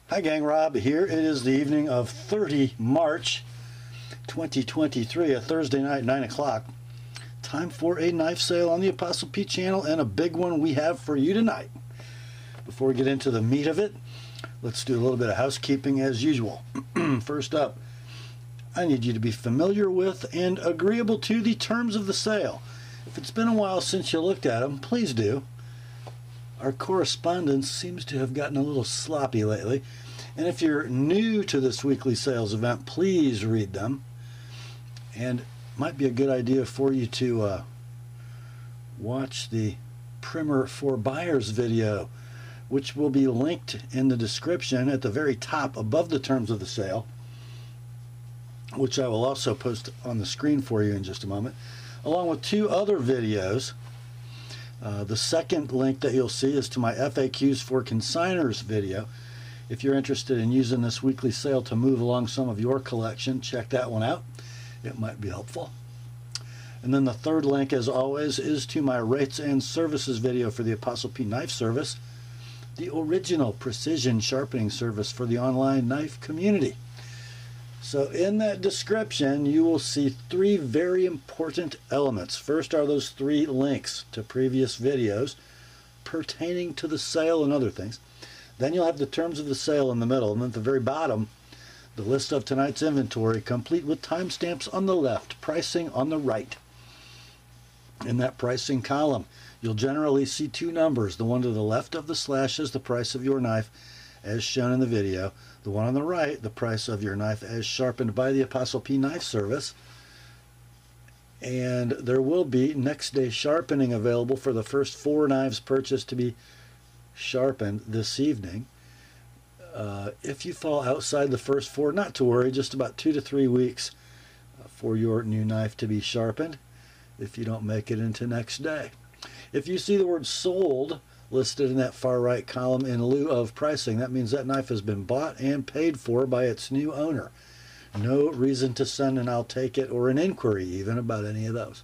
Hi gang, Rob here. It is the evening of 30 March 2023, a Thursday night, 9 o'clock. Time for a knife sale on the Apostle P channel, and a big one we have for you tonight. Before we get into the meat of it, let's do a little bit of housekeeping as usual. First up, I need you to be familiar with and agreeable to the terms of the sale. If it's been a while since you looked at them, please do. Our correspondence seems to have gotten a little sloppy lately, and if you're new to this weekly sales event, please read them. And it might be a good idea for you to watch the Primer for Buyers video, which will be linked in the description at the very top above the terms of the sale, which I will also post on the screen for you in just a moment, along with two other videos. The second link that you'll see is to my FAQs for Consignors video. If you're interested in using this weekly sale to move along some of your collection, check that one out. It might be helpful. And then the third link, as always, is to my rates and services video for the Apostle P Knife Service, the original precision sharpening service for the online knife community. So in that description, you will see three very important elements. First are those three links to previous videos pertaining to the sale and other things. Then you'll have the terms of the sale in the middle, and then at the very bottom, the list of tonight's inventory, complete with timestamps on the left, pricing on the right. In that pricing column, you'll generally see two numbers. The one to the left of the slash is the price of your knife, as shown in the video. The one on the right, the price of your knife as sharpened by the Apostle P Knife Service. And there will be next day sharpening available for the first 4 knives purchased to be sharpened this evening. If you fall outside the first 4, not to worry, just about 2 to 3 weeks for your new knife to be sharpened if you don't make it into next day. If you see the word sold listed in that far right column in lieu of pricing, that means that knife has been bought and paid for by its new owner. No reason to send an "I'll take it" or an inquiry even about any of those.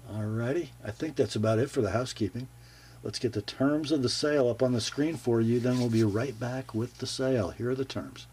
Alrighty, I think that's about it for the housekeeping. Let's get the terms of the sale up on the screen for you, then we'll be right back with the sale. Here are the terms.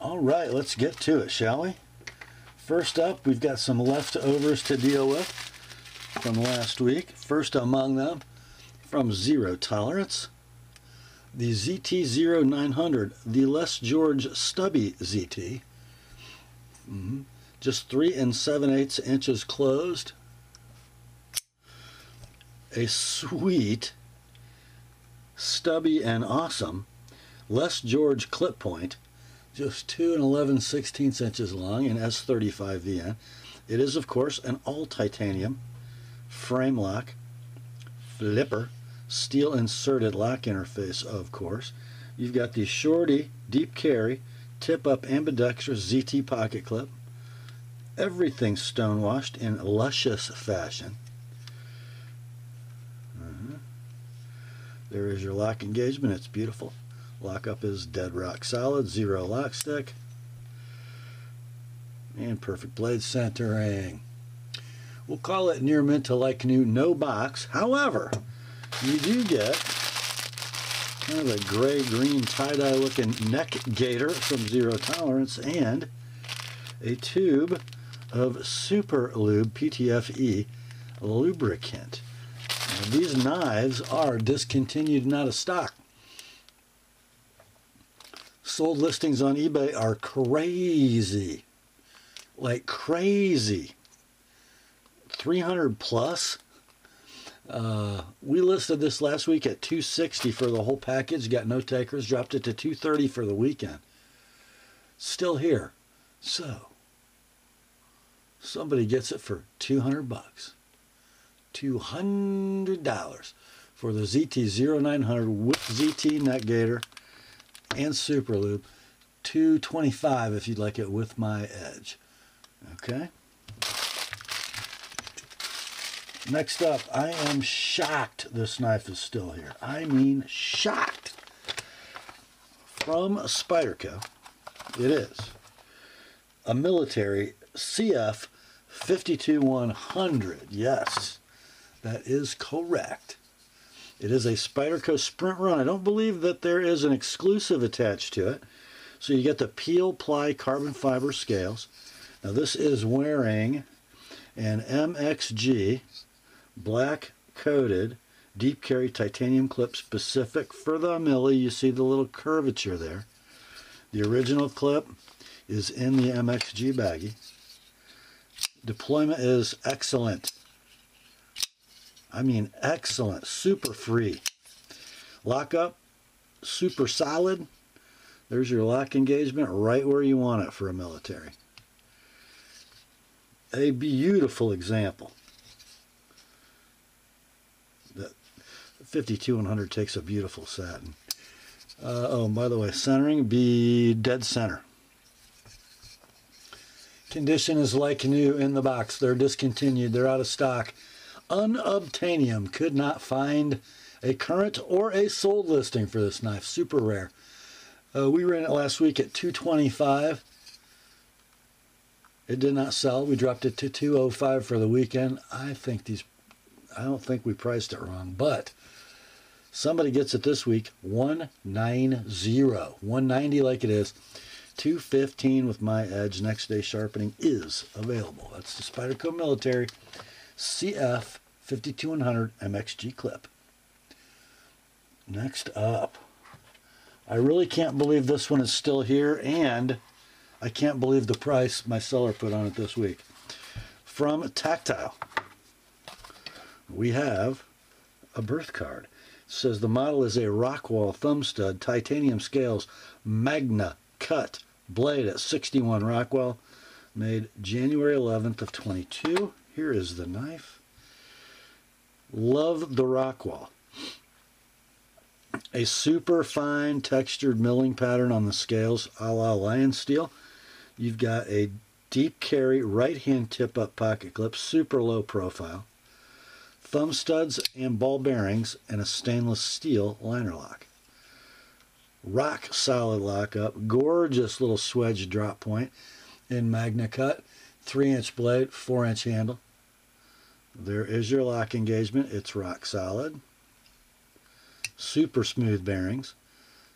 All right, let's get to it, shall we? First up, we've got some leftovers to deal with from last week. First among them, from Zero Tolerance, the ZT0900, the Les George Stubby ZT. Just 3 7/8 inches closed. A sweet, stubby, and awesome Les George clip point, just 2 11/16 inches long in S35 VN. It is, of course, an all-titanium frame lock, flipper, steel inserted lock interface, of course. You've got the shorty, deep carry, tip-up ambidextrous ZT pocket clip. Everything stonewashed in luscious fashion. There is your lock engagement. It's beautiful. Lockup is dead rock solid, zero lock stick, and perfect blade centering. We'll call it near mint to like new, no box. However, you do get kind of a gray-green tie-dye looking neck gaiter from Zero Tolerance and a tube of Super Lube PTFE lubricant. Now, these knives are discontinued and out of stock. Sold listings on eBay are crazy, like crazy. 300 plus. We listed this last week at $260 for the whole package. Got no takers. Dropped it to $230 for the weekend. Still here. So, somebody gets it for $200. $200 for the ZT0900 with ZT neck gaiter and Super Lube. $225 if you'd like it with my edge. Okay. Next up, I am shocked this knife is still here. I mean shocked. From Spyderco, it is a military CF 52100. Yes, that is correct. It is a Spyderco Sprint Run. I don't believe that there is an exclusive attached to it. So you get the peel ply carbon fiber scales. Now this is wearing an MXG black coated deep carry titanium clip specific for the milli. You see the little curvature there. The original clip is in the MXG baggie. Deployment is excellent. I mean excellent. Super free. Lockup, super solid. There's your lock engagement right where you want it for a military. A beautiful example. The 52100 takes a beautiful satin. Oh, by the way, centering, be dead center. Condition is like new in the box. They're discontinued. They're out of stock. Unobtainium. Could not find a current or a sold listing for this knife. Super rare. We ran it last week at $225. It did not sell. We dropped it to $205 for the weekend. I don't think we priced it wrong, but somebody gets it this week. $190. $190 like it is. $215 with my edge. Next day sharpening is available. That's the Spyderco Military CF 52100 MXG clip. Next up, I really can't believe this one is still here, and I can't believe the price my seller put on it this week. From Tactile, we have a birth card. It says the model is a Rockwall Thumbstud titanium scales Magnacut blade at 61 Rockwall, made January 11th of 22. Here is the knife. Love the Rockwall. A super fine textured milling pattern on the scales, a la lion steel. You've got a deep carry right hand tip up pocket clip, super low profile, thumb studs and ball bearings, and a stainless steel liner lock. Rock solid lockup, gorgeous little swedge drop point in Magnacut, 3-inch blade, 4-inch handle. There is your lock engagement. It's rock solid. Super smooth bearings.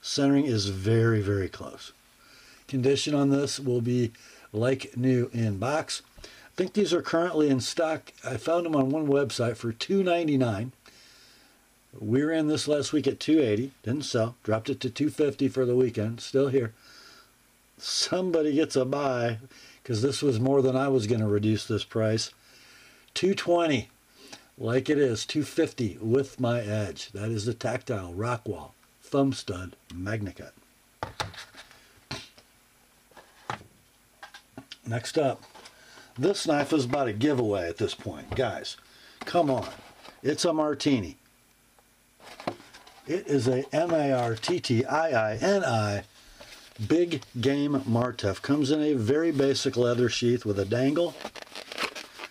Centering is very, very close. Condition on this will be like new in box. I think these are currently in stock. I found them on one website for $299. We ran this last week at $280. Didn't sell. Dropped it to $250 for the weekend. Still here. Somebody gets a buy, because this was more than I was going to reduce this price. $220. Like it is, $250 with my edge. That is the Tactile Rockwall Thumbstud Magnacut. Next up, this knife is about a giveaway at this point. Guys, come on. It's a Marttiini. It is a Marttiini big game Martef. Comes in a very basic leather sheath with a dangle.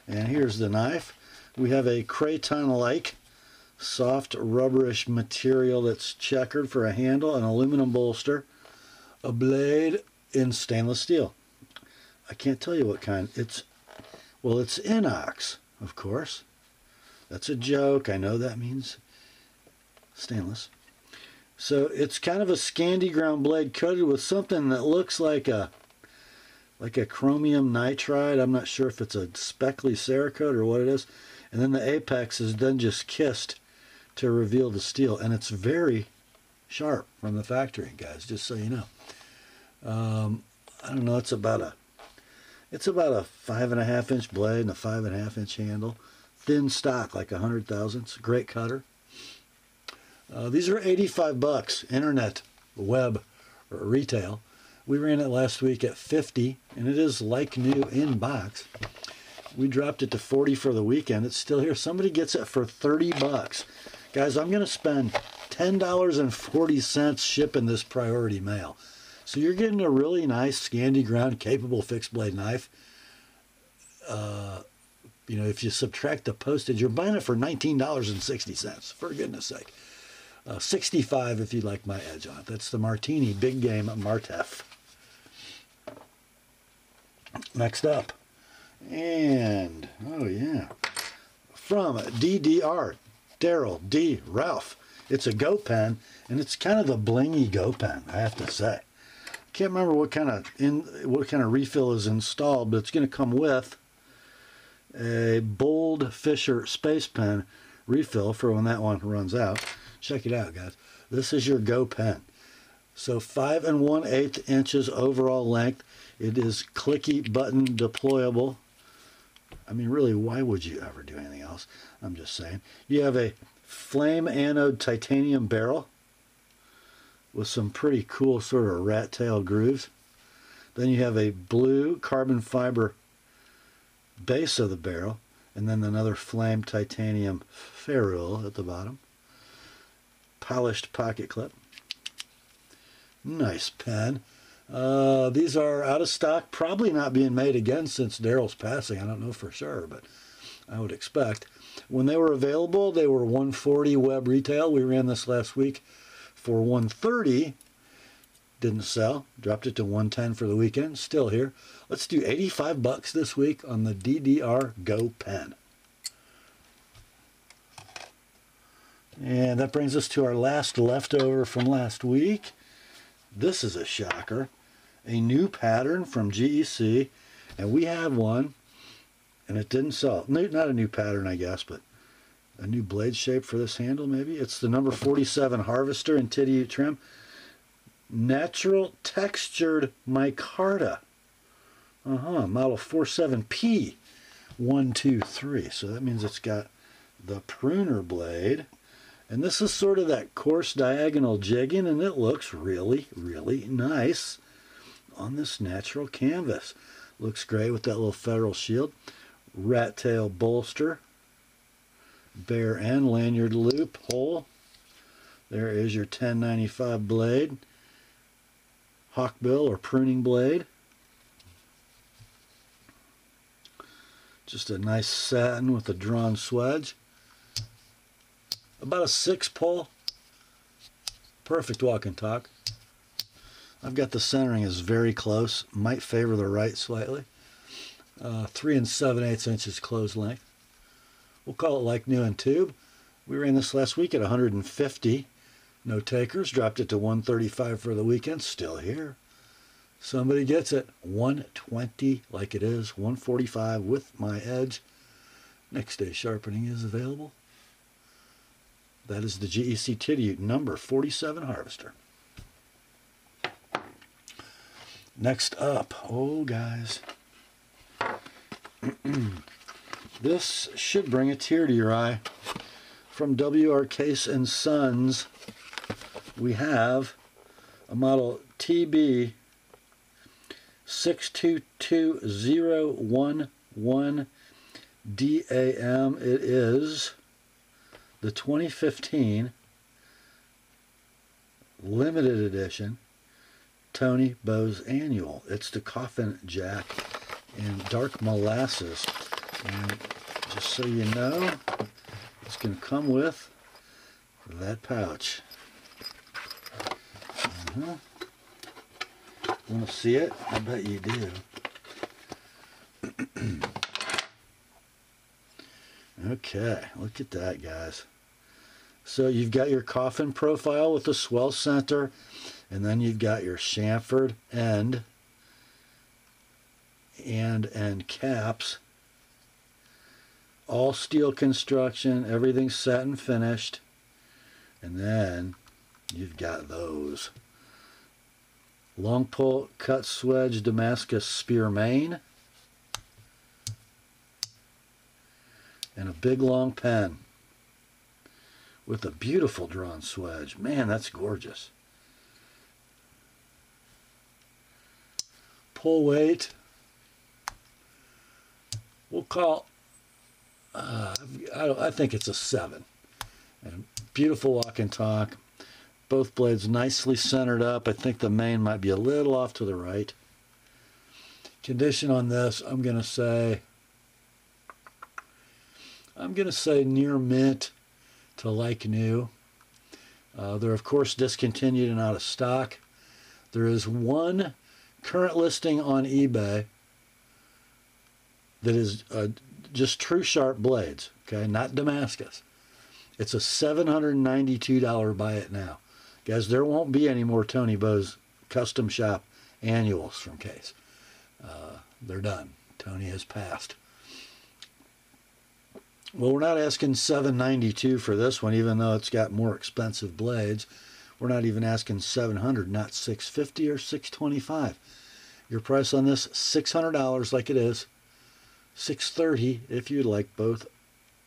And here's the knife. We have a craton-like soft rubberish material that's checkered for a handle, an aluminum bolster, a blade in stainless steel. I can't tell you what kind. It's inox, of course. That's a joke. I know that means stainless. So it's kind of a Scandi ground blade coated with something that looks like a chromium nitride. I'm not sure if it's a speckly Cerakote or what it is. And then the apex is then just kissed to reveal the steel. And it's very sharp from the factory, guys, just so you know. I don't know, it's about a 5.5-inch blade and a 5.5-inch handle. thin stock, like 100 thousandths. Great cutter. These are 85 bucks, internet, web, or retail. We ran it last week at 50, and it is like new in box. We dropped it to 40 for the weekend. It's still here. Somebody gets it for 30 bucks. Guys, I'm going to spend $10.40 shipping this priority mail. So you're getting a really nice Scandi ground capable fixed blade knife. You know, if you subtract the postage, you're buying it for $19.60, for goodness sake. 65 if you like my edge on it. That's the Marttiini Big Game Martef. Next up, and oh yeah, from DDR, Daryl D. Ralph. It's a Go Pen, and it's kind of the blingy Go Pen, I have to say. Can't remember what kind of refill is installed, but it's going to come with a Bold Fisher Space Pen refill for when that one runs out. Check it out, guys. This is your Go Pen. So 5 1/8 inches overall length. It is clicky button deployable. I mean, really, why would you ever do anything else? I'm just saying. You have a flame anode titanium barrel with some pretty cool sort of rat tail grooves. Then you have a blue carbon fiber base of the barrel, and then another flame titanium ferrule at the bottom. Polished pocket clip. Nice pen. These are out of stock, probably not being made again since Daryl's passing. I don't know for sure, but I would expect. When they were available, they were $140 web retail. We ran this last week for $130. Didn't sell. Dropped it to $110 for the weekend. Still here. Let's do 85 bucks this week on the DDR Go Pen. And that brings us to our last leftover from last week. This is a shocker. A new pattern from GEC. And we had one, and it didn't sell. Not a new pattern, I guess, but a new blade shape for this handle, maybe. It's the number 47 Harvester in Tidioute trim. Natural textured micarta. Model 47P 123. So that means it's got the pruner blade. And this is sort of that coarse diagonal jigging, and it looks really, really nice on this natural canvas. Looks great with that little Federal shield. Rat tail bolster. Bear and lanyard loop hole. There is your 1095 blade. Hawkbill or pruning blade. Just a nice satin with a drawn swedge. About a 6 pull. Perfect walk and talk. I've got the centering is very close. Might favor the right slightly. 3 7/8 inches closed length. We'll call it like new in tube. We ran this last week at 150. No takers. Dropped it to 135 for the weekend. Still here. Somebody gets it. 120 like it is. 145 with my edge. Next day sharpening is available. That is the GEC Tidioute number 47 Harvester. Next up, oh guys, this should bring a tear to your eye. From WR Case & Sons, we have a model TB 622011 DAM. It is the 2015 limited edition Tony Bose Annual. It's the Coffin jack in dark molasses. And just so you know, it's going to come with that pouch. Want to see it? I bet you do. Okay, look at that, guys. So you've got your Coffin profile with the swell center, and then you've got your chamfered end and caps. All steel construction, everything's satin finished. And then you've got those. Long pull cut swedge Damascus spear main. and a big long pen with a beautiful drawn swedge. Man, that's gorgeous. Pull weight, we'll call, I think it's a 7. And beautiful walk and talk. Both blades nicely centered up. I think the main might be a little off to the right. Condition on this, I'm going to say near mint to like new. They're of course discontinued and out of stock. There is one current listing on eBay that is just true sharp blades, okay, not Damascus. It's a $792 buy it now. Guys, there won't be any more Tony Bose custom shop annuals from Case. They're done. Tony has passed. Well, we're not asking $792 for this one, even though it's got more expensive blades. We're not even asking $700, not $650 or $625. Your price on this, $600 like it is. $630 if you'd like both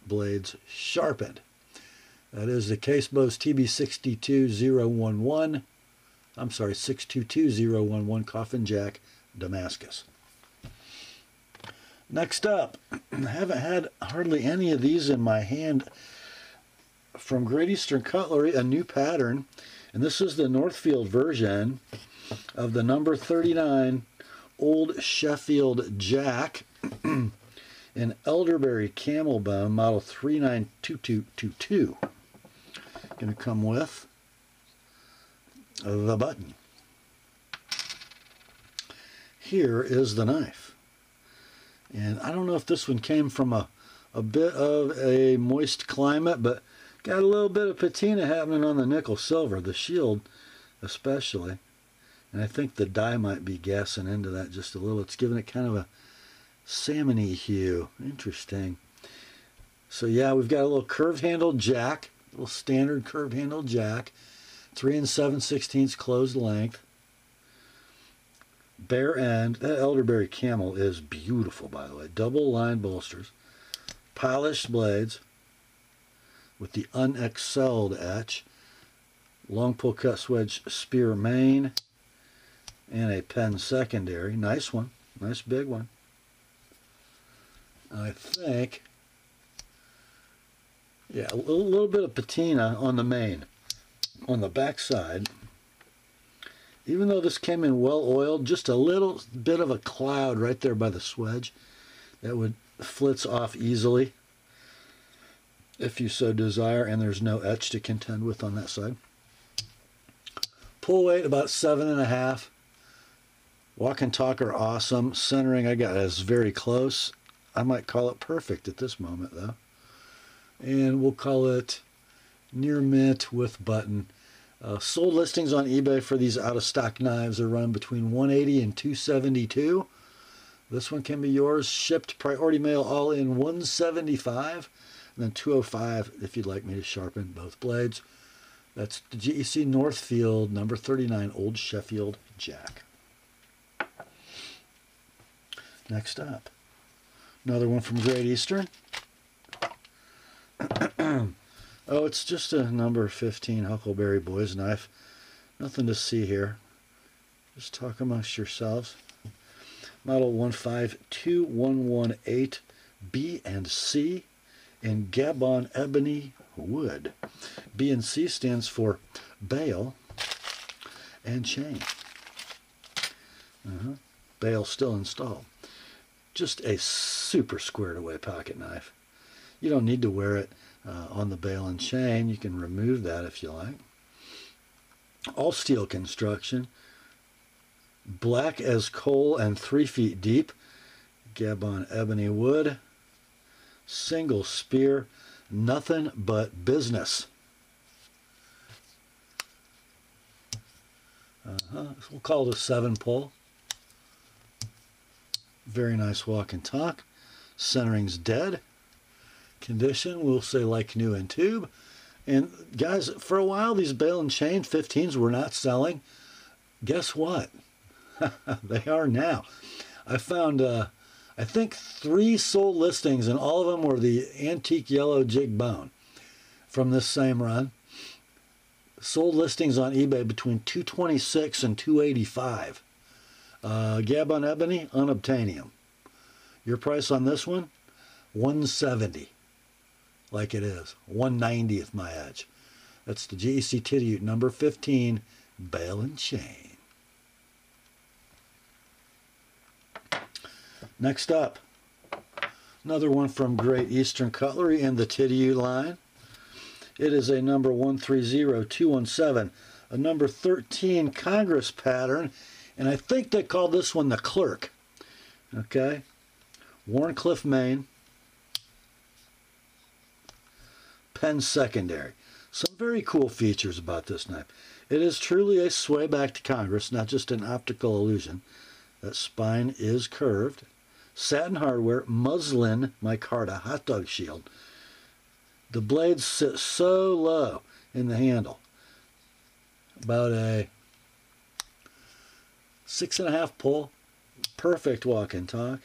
blades sharpened. That is the Case Bose TB62011. I'm sorry, 622011 Coffin Jack Damascus. Next up, I haven't had hardly any of these in my hand. From Great Eastern Cutlery, a new pattern, and this is the Northfield version of the number 39 Old Sheffield Jack in elderberry camel bone, model 392222. Going to come with the button. Here is the knife. And I don't know if this one came from a bit of a moist climate, but got a little bit of patina happening on the nickel silver, the shield especially. And I think the dye might be gassing into that just a little. It's giving it kind of a salmon-y hue. Interesting. So yeah, we've got a little curved handled jack, a little standard curved handled jack, 3 7/16 closed length. Bare end. That elderberry camel is beautiful, by the way. Double line bolsters, polished blades with the unexcelled etch, long pull cut swedge spear main, and a pen secondary. Nice one, nice big one. I think, yeah, a little bit of patina on the main. On the back side, even though this came in well oiled, just a little bit of a cloud right there by the swedge that would flits off easily if you so desire, and there's no etch to contend with on that side. Pull weight about 7.5. Walk and talk are awesome. Centering I got is very close. I might call it perfect at this moment though. And we'll call it near mint with button. Sold listings on eBay for these out-of-stock knives are run between $180 and $272. This one can be yours. Shipped priority mail all in $175, and then $205 if you'd like me to sharpen both blades. That's the GEC Northfield number 39 Old Sheffield Jack. Next up, another one from Great Eastern. Oh, it's just a number 15 Huckleberry Boys knife. Nothing to see here. Just talk amongst yourselves. Model 152118 B and C in Gabon ebony wood. B and C stands for bail and chain. Bail still installed. Just a super squared away pocket knife. You don't need to wear it on the bail and chain. You can remove that if you like. All steel construction. Black as coal and 3 feet deep. Gabon ebony wood. Single spear. Nothing but business. We'll call it a 7 pull. Very nice walk and talk. Centering's dead. Condition, we'll say like new in tube. And guys, for a while these bail and chain 15s were not selling. Guess what? They are now. I found I think 3 sold listings, and all of them were the antique yellow jig bone from this same run. Sold listings on eBay between $226 and $285. Gabon ebony, unobtainium. Your price on this one, $170. Like it is, $190 with my edge. That's the GEC Tidioute number 15, bale and chain. Next up, another one from Great Eastern Cutlery in the Tidioute line. It is a number 130217, a number 13 Congress pattern, and I think they called this one the Clerk. Okay, Wharncliffe, Maine, pen secondary. Some very cool features about this knife. It is truly a sway back to Congress, not just an optical illusion. That spine is curved. Satin hardware, muslin micarta, hot dog shield. The blades sit so low in the handle. About a 6.5 pull. Perfect walk and talk.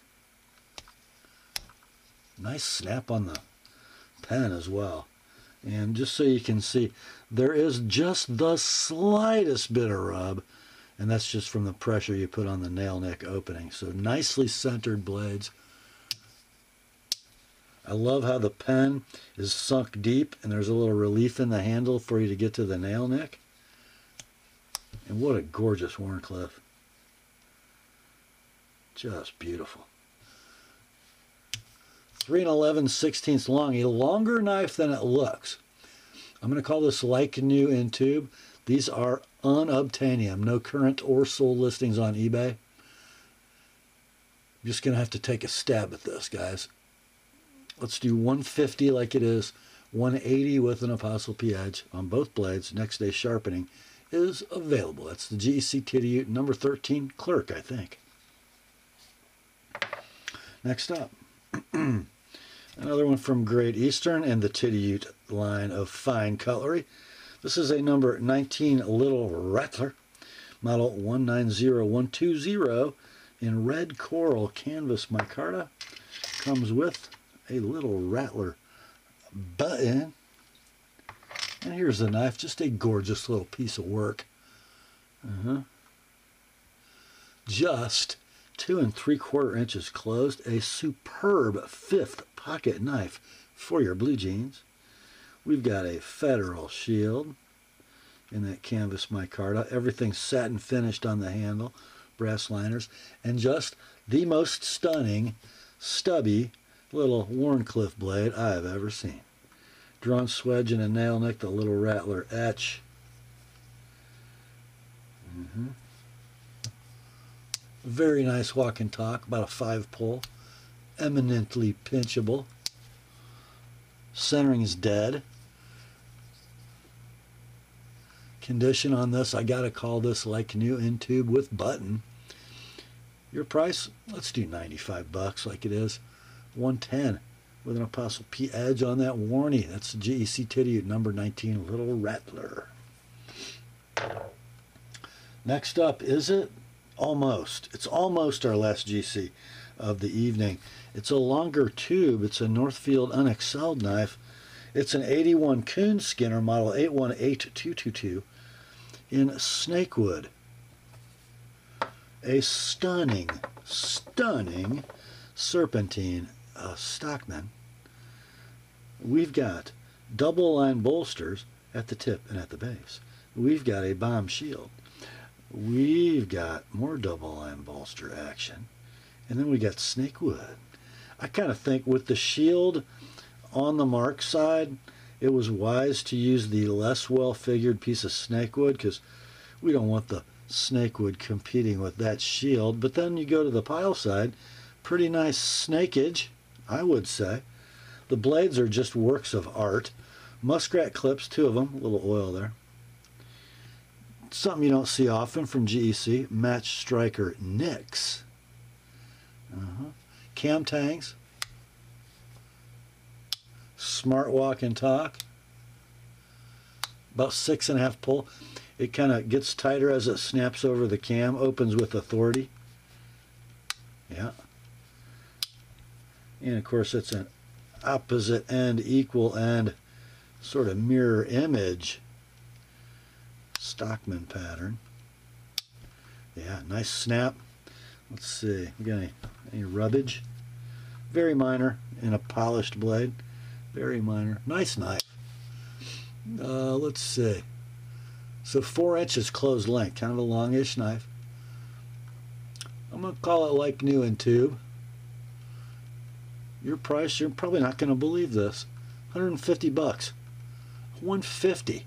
Nice snap on the pen as well. And just so you can see, there is just the slightest bit of rub, and that's just from the pressure you put on the nail neck opening. So nicely centered blades. I love how the pen is sunk deep, and there's a little relief in the handle for you to get to the nail neck. And what a gorgeous Wharncliffe. Just beautiful. 3 11/16 long, a longer knife than it looks. I'm going to call this like new in tube. These are unobtainium, no current or sold listings on eBay. I'm just going to have to take a stab at this, guys. Let's do 150 like it is, 180 with an ApostleP edge on both blades. Next day sharpening is available. That's the GEC Tidioute number 13 Clerk, I think. Next up, another one from Great Eastern and the Tidioute line of fine cutlery. This is a number 19 Little Rattler, model 190120 in red coral canvas micarta. Comes with a little Rattler button. And here's the knife, just a gorgeous little piece of work. Just 2 3/4 inches closed, a superb 5th pocket knife for your blue jeans. We've got a federal shield in that canvas micarta. Everything satin finished on the handle, brass liners, and just the most stunning, stubby little Wharncliffe blade I've ever seen. Drawn swedge and a nail neck, the little Rattler etch. Very nice walk and talk, about a 5 pull. Eminently pinchable. Centering is dead. Condition on this, I gotta call this like new in tube with button. Your price, let's do 95 bucks like it is. 110 with an ApostleP edge on that warranty. That's the GEC Tidioute number 19 Little Rattler. Next up, is it? Almost. It's almost our last GC of the evening. It's a longer tube. It's a Northfield unexcelled knife. It's an 81 Coon Skinner, model 818222 in snakewood. A stunning, stunning serpentine Stockman. We've got double line bolsters at the tip and at the base. We've got a bomb shield. We've got more double line bolster action. And then we got snakewood. I kind of think with the shield on the mark side, it was wise to use the less well-figured piece of snakewood because we don't want the snakewood competing with that shield. But then you go to the pile side, pretty nice snakeage, I would say. The blades are just works of art. Muskrat clips, 2 of them, a little oil there. Something you don't see often from GEC, match striker nicks. Cam tangs. Smart walk and talk. About 6.5 pull. It kind of gets tighter as it snaps over the cam. Opens with authority. Yeah. And of course it's an opposite end, equal end, sort of mirror image Stockman pattern. Yeah, nice snap. Let's see, we got any rubbage? Very minor in a polished blade. Very minor. Nice knife. Let's see. So 4 inches closed length, kind of a longish knife. I'm going to call it like new in tube. Your price, you're probably not going to believe this. 150 bucks. 150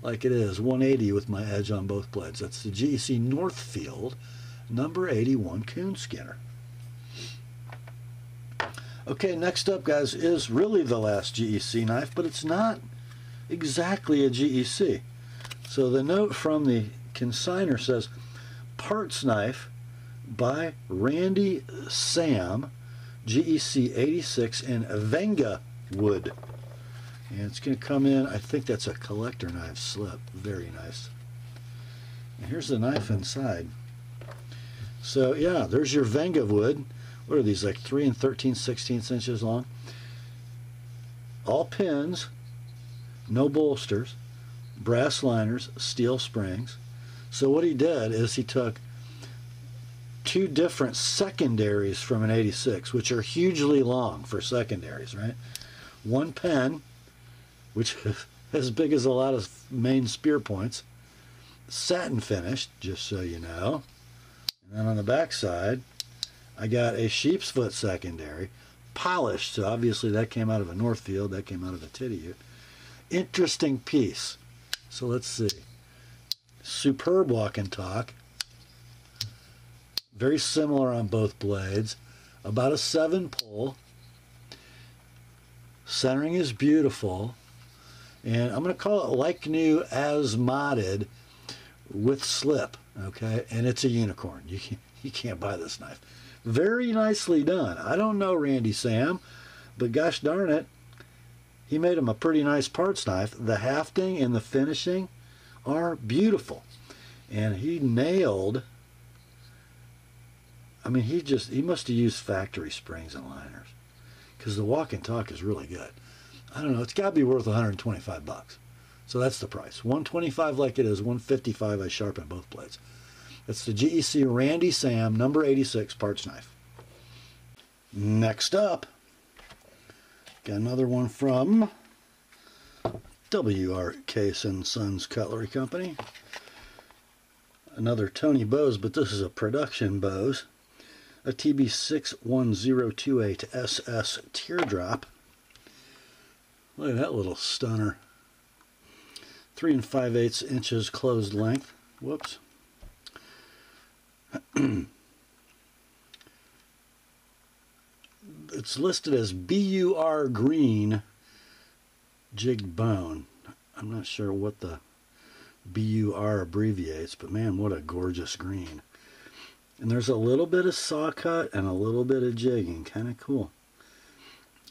like it is. 180 with my edge on both blades. That's the GEC Northfield number 81 Coon Skinner. Okay, next up, guys, is really the last GEC knife, but it's not exactly a GEC. So the note from the consignor says, parts knife by Randy Sam, GEC 86 in Venga wood. And it's going to come in, I think that's a collector knife slip. Very nice. And here's the knife inside. So yeah, there's your Venga wood. What are these, like 3 13/16 inches long? All pins, no bolsters, brass liners, steel springs. So what he did is he took 2 different secondaries from an 86, which are hugely long for secondaries, right? One pen, which is as big as a lot of main spear points, satin finished, just so you know. And then on the back side, I got a sheep's foot secondary, polished, so obviously that came out of a Northfield, that came out of a Tidioute. Interesting piece. So let's see. Superb walk and talk. Very similar on both blades. About a 7 pull. Centering is beautiful. And I'm going to call it like new as modded with slip. Okay? And it's a unicorn. You can't buy this knife. Very nicely done. I don't know Randy Sam, but gosh darn it, he made him a pretty nice parts knife. The hafting and the finishing are beautiful. And he nailed, I mean, he must have used factory springs and liners, because the walk and talk is really good. I don't know, it's got to be worth 125 bucks. So that's the price. 125 like it is, 155 I sharpen both blades. That's the GEC Randy Sam number 86 parts knife. Next up, got another one from W.R. Case & Sons Cutlery Company. Another Tony Bose, but this is a production Bose. A TB61028SS teardrop. Look at that little stunner. 3 5/8 inches closed length. Whoops. It's listed as BUR green jigged bone. I'm not sure what the BUR abbreviates, but man, what a gorgeous green. And there's a little bit of saw cut and a little bit of jigging. Kind of cool.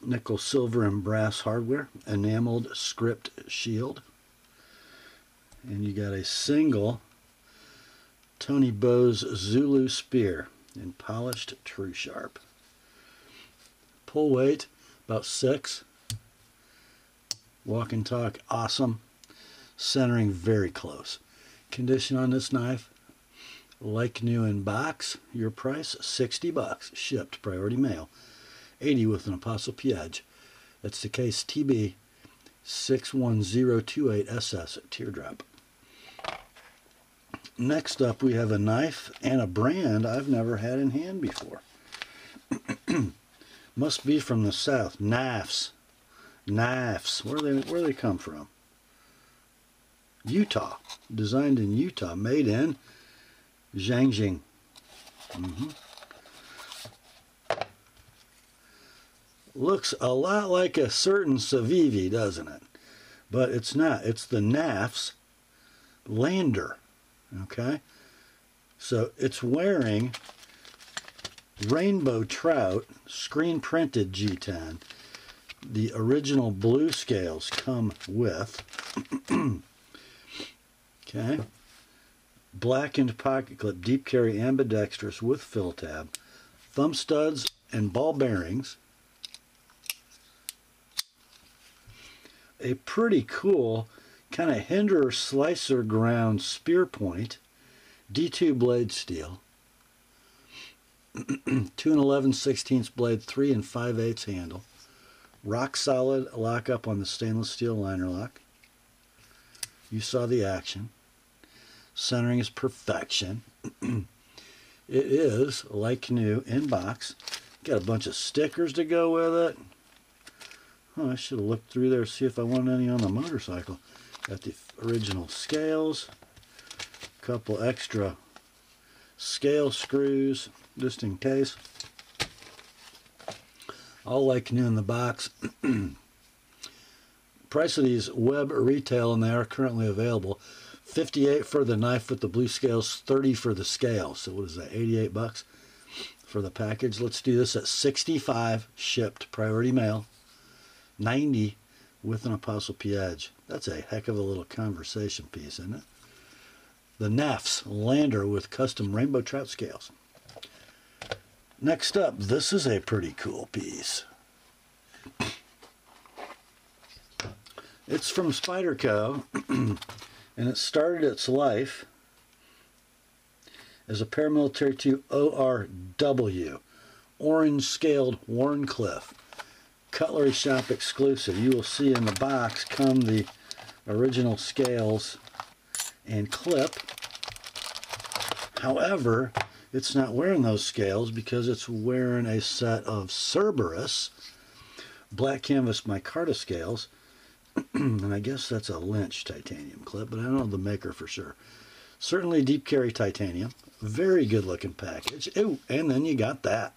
Nickel, silver, and brass hardware. Enameled script shield. And you got a single Tony Bose Zulu spear in polished true sharp. Pull weight about 6. Walk and talk awesome. Centering very close. Condition on this knife like new in box. Your price 60 bucks. Shipped priority mail. 80 with an ApostleP edge. That's the case TB 61028SS teardrop. Next up, we have a knife and a brand I've never had in hand before. Must be from the south. Knafs. Knafs. Where do they come from? Utah. Designed in Utah. Made in Zhangjiang. Looks a lot like a certain Civivi, doesn't it? But it's not. It's the Knafs Lander. Okay, so it's wearing Rainbow Trout screen printed G10. The original blue scales come with okay, blackened pocket clip, deep carry ambidextrous with fill tab, thumb studs and ball bearings. a pretty cool kind of hinder slicer ground spear point, D2 blade steel, 2 11/16 blade, 3 5/8 handle, rock solid lockup on the stainless steel liner lock. You saw the action. Centering is perfection. It is like new in box. Got a bunch of stickers to go with it. Oh, I should have looked through there to see if I wanted any on the motorcycle. Got the original scales, a couple extra scale screws just in case. All like new in the box. Price of these web retail, and they are currently available. $58 for the knife with the blue scales, $30 for the scale. So what is that, $88 for the package? Let's do this at $65 shipped, priority mail, $90 with an ApostleP edge. That's a heck of a little conversation piece, isn't it? The Knafs lander with custom rainbow trout scales. Next up, this is a pretty cool piece. It's from Spyderco, and it started its life as a paramilitary 2 ORW, orange scaled Warncliffe, cutlery shop exclusive. You will see in the box come the original scales and clip. However, it's not wearing those scales because it's wearing a set of Cerberus black canvas micarta scales. And I guess that's a Lynch titanium clip, but I don't know the maker for sure. Certainly deep carry titanium. Very good looking package. Ooh, and then you got that.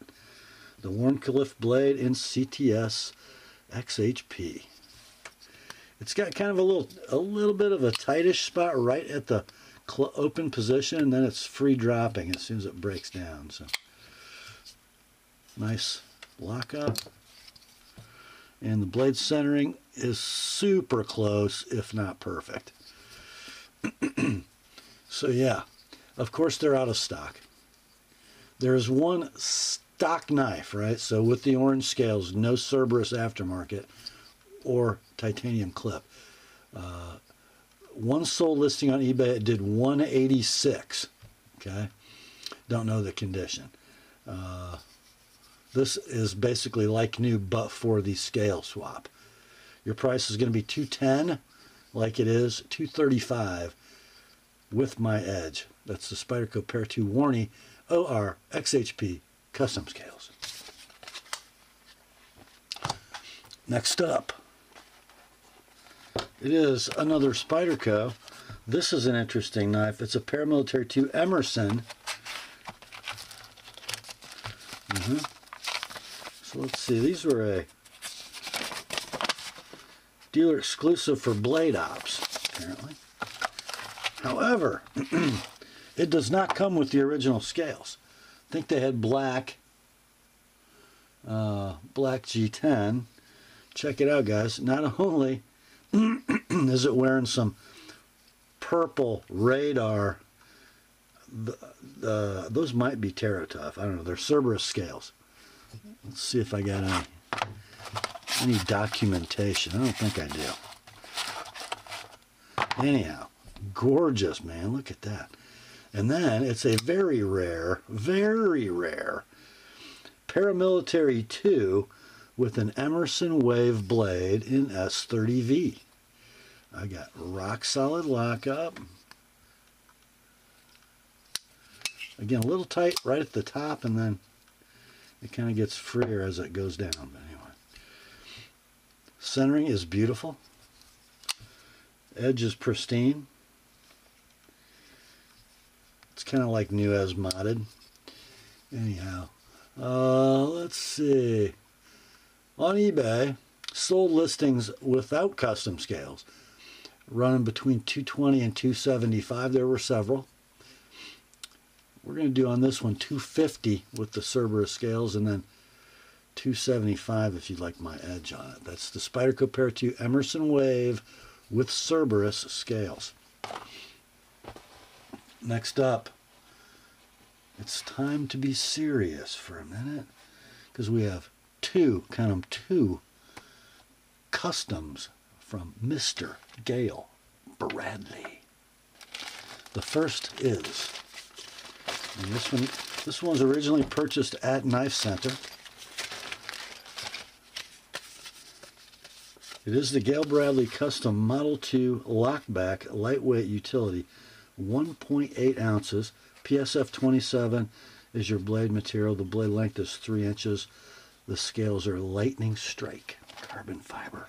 The Warncliffe blade in CTS XHP. It's got kind of a little bit of a tightish spot right at the open position, and then it's free dropping as soon as it breaks down. So nice lockup. And the blade centering is super close, if not perfect. So yeah, of course they're out of stock. There's one stock knife, right? So with the orange scales, no Cerberus aftermarket or titanium clip. One sold listing on eBay, it did $186. Okay, don't know the condition. This is basically like new, but for the scale swap. Your price is going to be $210, like it is $235 with my edge. That's the Spyderco Pair 2 Warnie OR XHP custom scales. Next up, it is another Spyderco. This is an interesting knife. It's a paramilitary 2 Emerson. So let's see, these were a dealer exclusive for blade ops, apparently. However, it does not come with the original scales. I think they had black G10. Check it out, guys. Not only is it wearing some purple radar, those might be Terratough. I don't know. They're Cerberus scales. Let's see if I got any documentation. I don't think I do. Anyhow, gorgeous, man. Look at that. And then it's a very rare paramilitary 2 with an Emerson Wave blade in S30V. I got rock solid lockup. Again, a little tight right at the top, and then it kind of gets freer as it goes down. But anyway, centering is beautiful. Edge is pristine. It's kind of like new as modded. Anyhow, let's see. On eBay, sold listings without custom scales, running between $220 and $275. There were several. We're going to do on this one $250 with the Cerberus scales, and then $275 if you'd like my edge on it. That's the Spyderco Pair 2 Emerson Wave with Cerberus scales. Next up, it's time to be serious for a minute, because we have two customs from Mr. Gale Bradley. The first is, and this one was originally purchased at Knife Center. It is the Gale Bradley Custom Model 2 Lockback Lightweight Utility, 1.8 ounces. PSF 27 is your blade material. The blade length is 3 inches. The scales are lightning strike carbon fiber.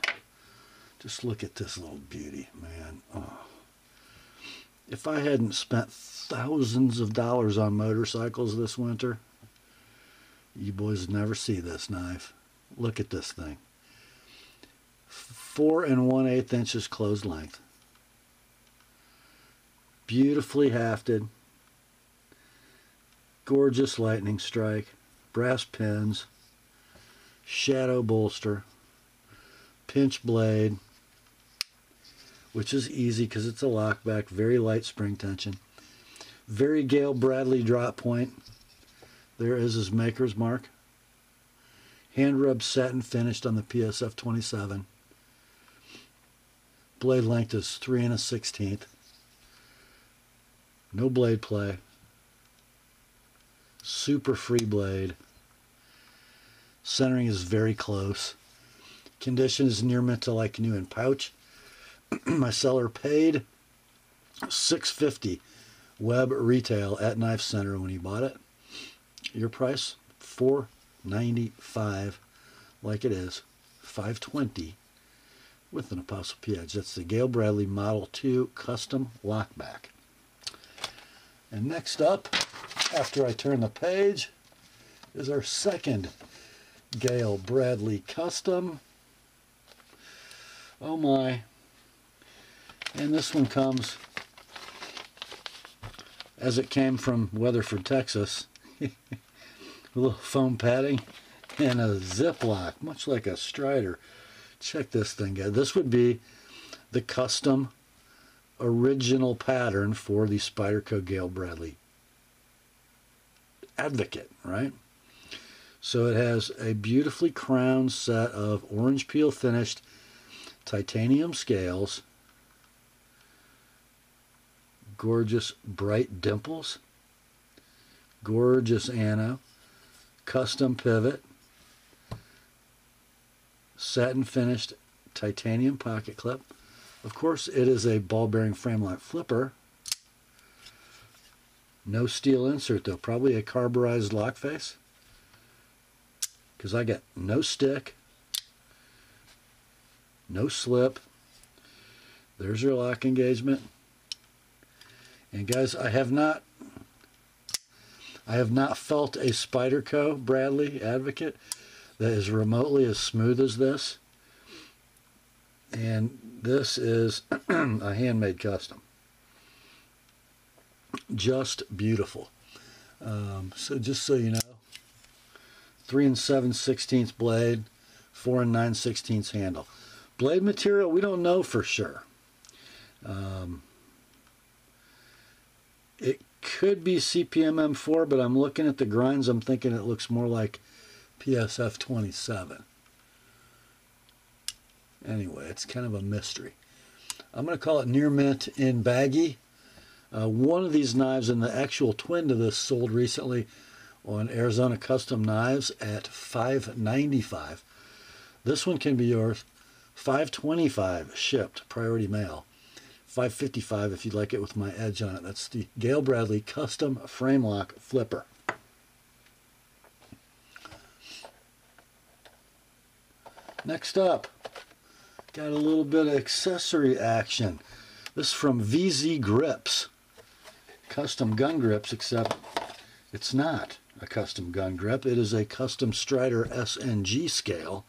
Just look at this little beauty, man. Oh. If I hadn't spent thousands of dollars on motorcycles this winter, you boys would never see this knife. Look at this thing. 4 1/8 inches closed length. Beautifully hafted. Gorgeous lightning strike. Brass pins. Shadow bolster. Pinch blade, which is easy because it's a lockback. Very light spring tension. Very Gale Bradley drop point. There is his maker's mark. Hand rubbed satin finished on the PSF 27. Blade length is 3 1/16. No blade play. Super free blade. Centering is very close. Condition is near mint to like new in pouch. My seller paid $6.50 web retail at Knife Center when he bought it. Your price $4.95, like it is, $5.20 with an Apostle P edge. That's the Gale Bradley Model 2 Custom Lockback. And next up, after I turn the page, is our second Gale Bradley Custom. Oh my. And this one comes as it came from Weatherford, Texas. A little foam padding and a Ziploc, much like a Strider. Check this thing out. This would be the custom original pattern for the Spyderco Gale Bradley Advocate, right? So it has a beautifully crowned set of orange peel finished titanium scales, gorgeous bright dimples, gorgeous ano, custom pivot, satin finished titanium pocket clip. Of course, it is a ball bearing frame lock flipper. No steel insert though, probably a carburized lock face, because I got no stick, no slip. There's your lock engagement. And guys, I have not felt a Spyderco Bradley Advocate that is remotely as smooth as this. And this is a handmade custom. Just beautiful. So just so you know, 3 7/16 blade, 4 9/16 handle. Blade material, we don't know for sure. It could be CPM M4, but I'm looking at the grinds, I'm thinking it looks more like PSF 27. Anyway, it's kind of a mystery. I'm going to call it near mint in baggy. One of these knives, and the actual twin to this, sold recently on Arizona Custom Knives at $5.95. This one can be yours. $5.25 shipped, priority mail. $5.55 if you'd like it with my edge on it. That's the Gale Bradley Custom Frame Lock Flipper. Next up, got a little bit of accessory action. This is from VZ Grips. Custom gun grips, except it's not a custom gun grip. It is a custom Strider SNG scale.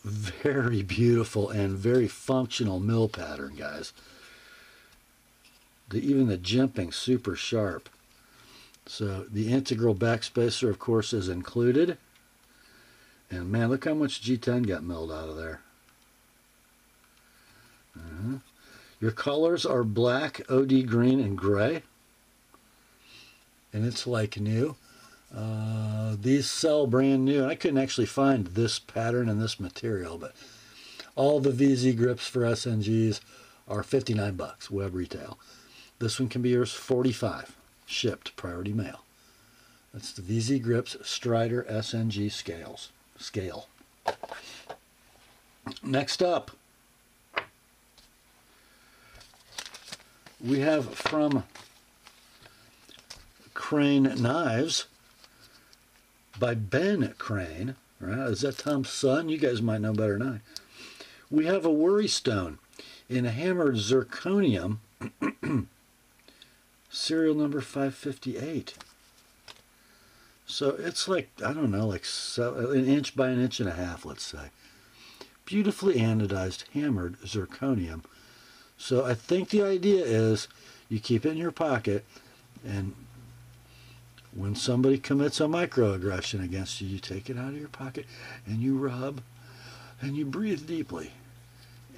Very beautiful and very functional mill pattern, guys. Even the jimping super sharp. So the integral backspacer, of course, is included. And man, look how much G10 got milled out of there. Your colors are black, OD green, and gray. And it's like new. These sell brand new. I couldn't actually find this pattern and this material, but all the VZ grips for SNGs are 59 bucks web retail. This one can be yours 45, shipped priority mail. That's the VZ Grips Strider SNG scale. Next up, we have from Crane Knives by Ben Crane. Right? Is that Tom's son? You guys might know better than I. We have a worry stone in hammered zirconium, serial number 558. So it's like, I don't know, like an inch by an inch and a half, let's say. Beautifully anodized, hammered zirconium. So I think the idea is you keep it in your pocket, and when somebody commits a microaggression against you, you take it out of your pocket and you rub and you breathe deeply.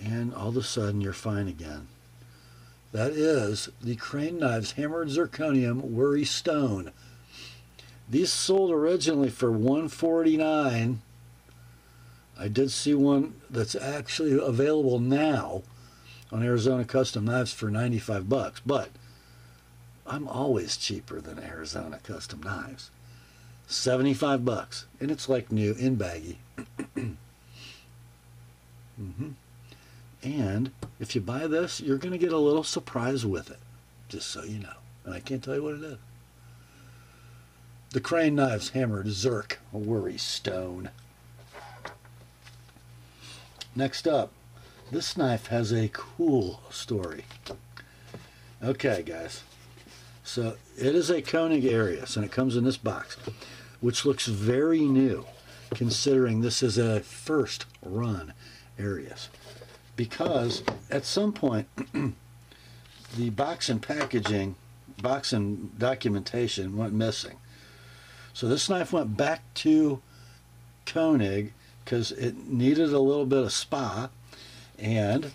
And all of a sudden you're fine again. That is the Crane Knives Hammered Zirconium Worry Stone. These sold originally for $149. I did see one that's actually available now on Arizona Custom Knives for 95 bucks, but I'm always cheaper than Arizona Custom Knives. 75 bucks, and it's like new in baggy. And if you buy this, you're going to get a little surprise with it, just so you know. And I can't tell you what it is. The Crane Knives Hammered Zirc Worry Stone. Next up, this knife has a cool story. Okay, guys. So it is a Koenig Arius, and it comes in this box, which looks very new, considering this is a first run Arius. Because at some point, the box and packaging, box and documentation went missing. So this knife went back to Koenig because it needed a little bit of spa, and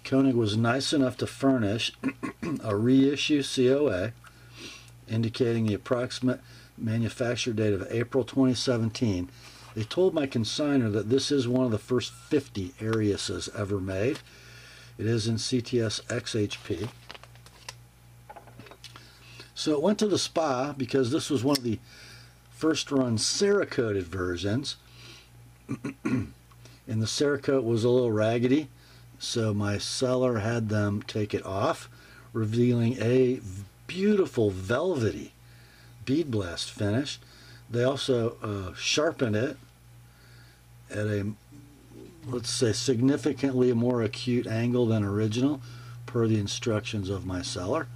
Koenig was nice enough to furnish a reissue COA indicating the approximate manufacture date of April 2017. They told my consignor that this is one of the first 50 Ariuses ever made. It is in CTS XHP. So it went to the spa because this was one of the first run Cerakoted versions. And the Cerakote was a little raggedy, so my seller had them take it off, revealing a beautiful velvety bead blast finish. They also sharpened it at a, let's say, significantly more acute angle than original, per the instructions of my seller.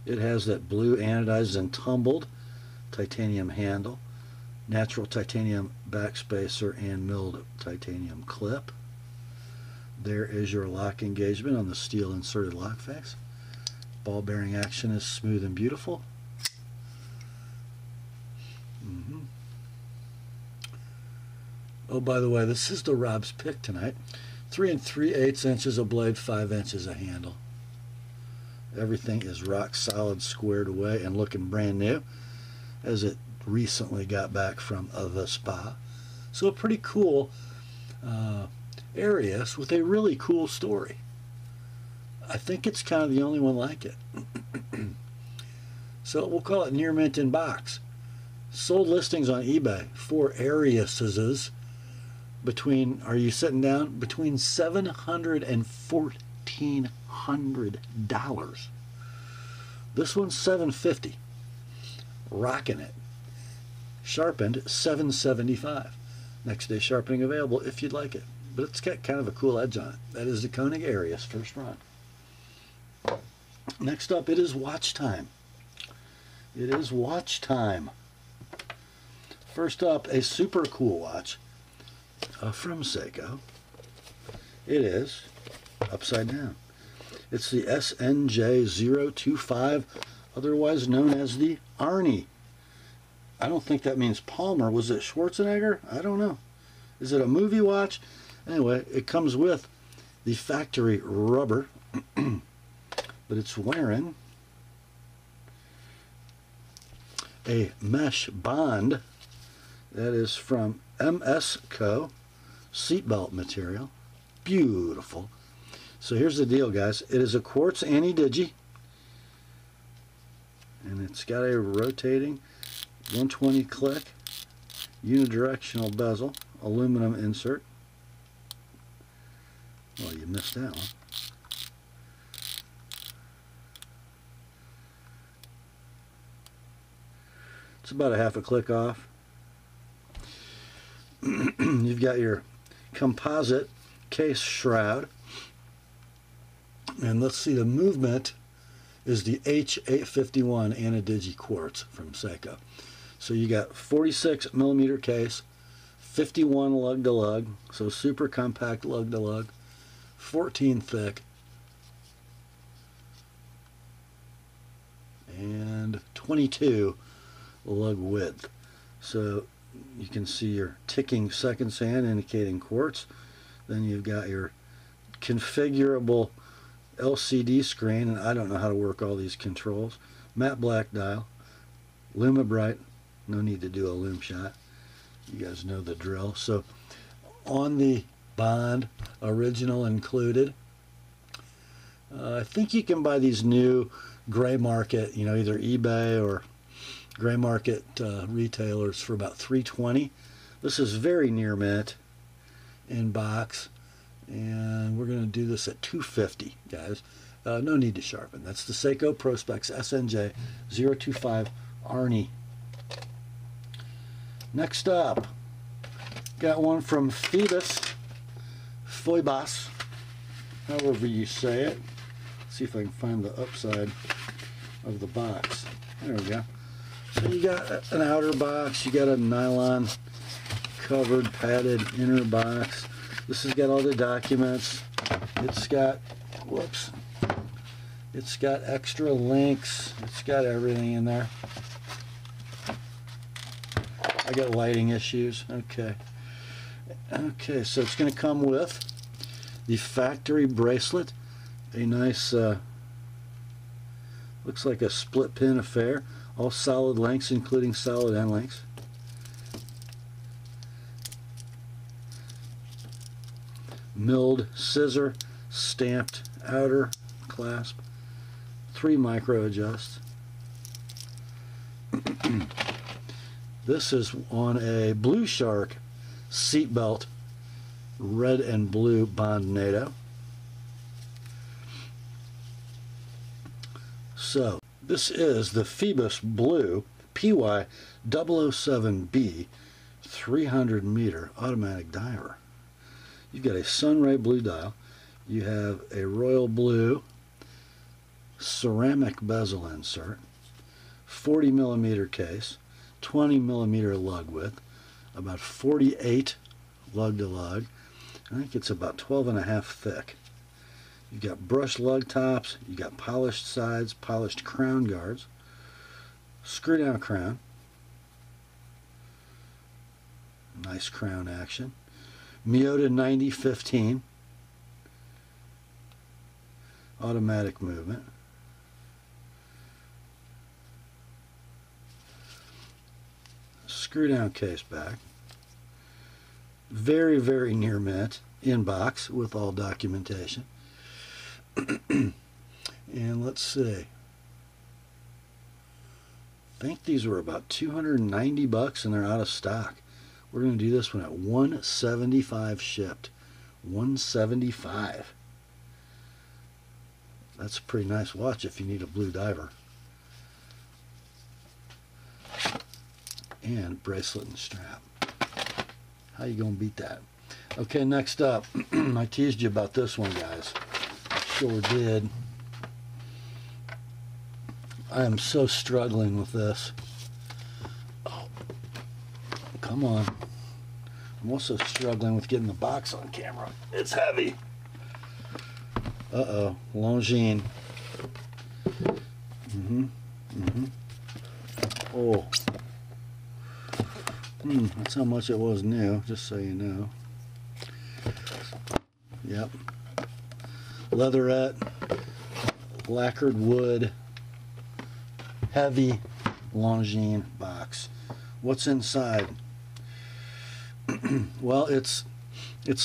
It has that blue anodized and tumbled titanium handle, natural titanium backspacer, and milled titanium clip. There is your lock engagement on the steel inserted lock face. Ball bearing action is smooth and beautiful. Oh, by the way, this is the Rob's pick tonight. 3 3/8 inches of blade, 5 inches of handle. Everything is rock solid, squared away, and looking brand new, as it recently got back from the spa. So a pretty cool Arius with a really cool story. I think it's kind of the only one like it. So we'll call it near mint in box. Sold listings on eBay for Ariuses between, are you sitting down? Between $700 and $1,400. This one's $750. Rocking it. Sharpened $775. Next day sharpening available if you'd like it. But it's got kind of a cool edge on it. That is the Koenig Arius first run. Next up, it is watch time. It is watch time. First up, a super cool watch from Seiko. It is upside down. It's the SNJ025, otherwise known as the Arnie. I don't think that means Palmer. Was it Schwarzenegger? I don't know. Is it a movie watch? Anyway, it comes with the factory rubber, but it's wearing a mesh bond that is from MSCO seatbelt material. Beautiful. So here's the deal, guys. It is a quartz anti-digi, and it's got a rotating 120 click unidirectional bezel, aluminum insert. Well, you missed that one. It's about a half a click off. You've got your composite case shroud. And let's see, the movement is the H851 anti-digi quartz from Seiko. So you got 46 millimeter case, 51 lug to lug, so super compact lug to lug, 14 thick, and 22 lug width. So you can see your ticking second sand indicating quartz. Then you've got your configurable LCD screen, and I don't know how to work all these controls. Matte black dial, Luma Bright, no need to do a lume shot. You guys know the drill. So on the bond, original included. I think you can buy these new gray market, you know, either eBay or gray market retailers for about $3.20. This is very near mint in box, and we're going to do this at $2.50, guys. No need to sharpen. That's the Seiko Prospex SNJ 025 Arnie. Next up, got one from Phoebus, however you say it. Let's see if I can find the upside of the box. There we go. So you got an outer box, you got a nylon covered padded inner box. This has got all the documents. It's got, whoops, it's got extra links. It's got everything in there. I got lighting issues. Okay. Okay, so it's going to come with the factory bracelet. A nice, looks like a split pin affair. All solid lengths, including solid end lengths. Milled scissor, stamped outer clasp, 3 micro adjusts. This is on a Blue Shark seatbelt, red and blue bond NATO. So this is the Phoebus Blue PY007B 300 meter automatic diver. You've got a sunray blue dial. You have a royal blue ceramic bezel insert, 40 millimeter case, 20 millimeter lug width, about 48 lug to lug. I think it's about 12.5 thick. You've got brushed lug tops, you've got polished sides, polished crown guards, screw down crown, nice crown action, Miyota 9015, automatic movement, screw down case back, very, very near mint, in box with all documentation. And let's see, I think these were about 290 bucks and they're out of stock. We're going to do this one at $175 shipped. $175. That's a pretty nice watch if you need a blue diver. And bracelet and strap. How you gonna beat that? Okay, next up, I teased you about this one, guys. Sure did. I am so struggling with this. Oh, come on. I'm also struggling with getting the box on camera. It's heavy. Uh-oh, Longines. Oh. That's how much it was new, just so you know. Yep. Leatherette, lacquered wood, heavy, Longines box. What's inside? Well, it's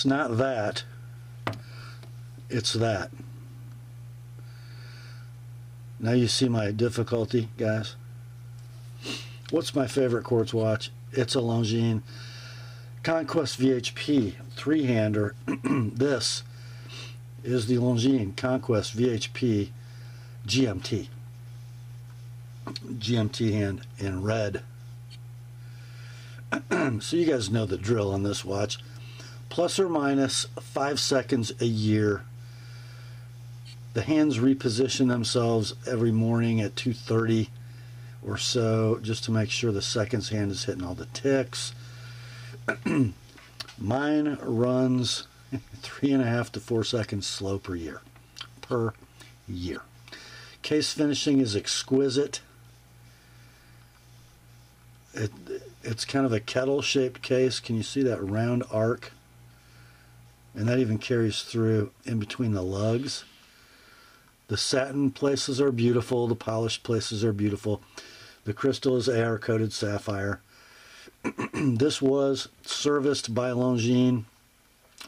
not that. It's that. Now you see my difficulty, guys. What's my favorite quartz watch? It's a Longines Conquest VHP 3-hander. This is the Longines Conquest VHP GMT. GMT hand in red. So you guys know the drill on this watch. Plus or minus 5 seconds a year. The hands reposition themselves every morning at 2:30 or so, just to make sure the seconds hand is hitting all the ticks. Mine runs 3.5 to 4 seconds slow per year. Case finishing is exquisite. It's kind of a kettle-shaped case. Can you see that round arc? And that even carries through in between the lugs. The satin places are beautiful. The polished places are beautiful. The crystal is AR-coated sapphire. This was serviced by Longines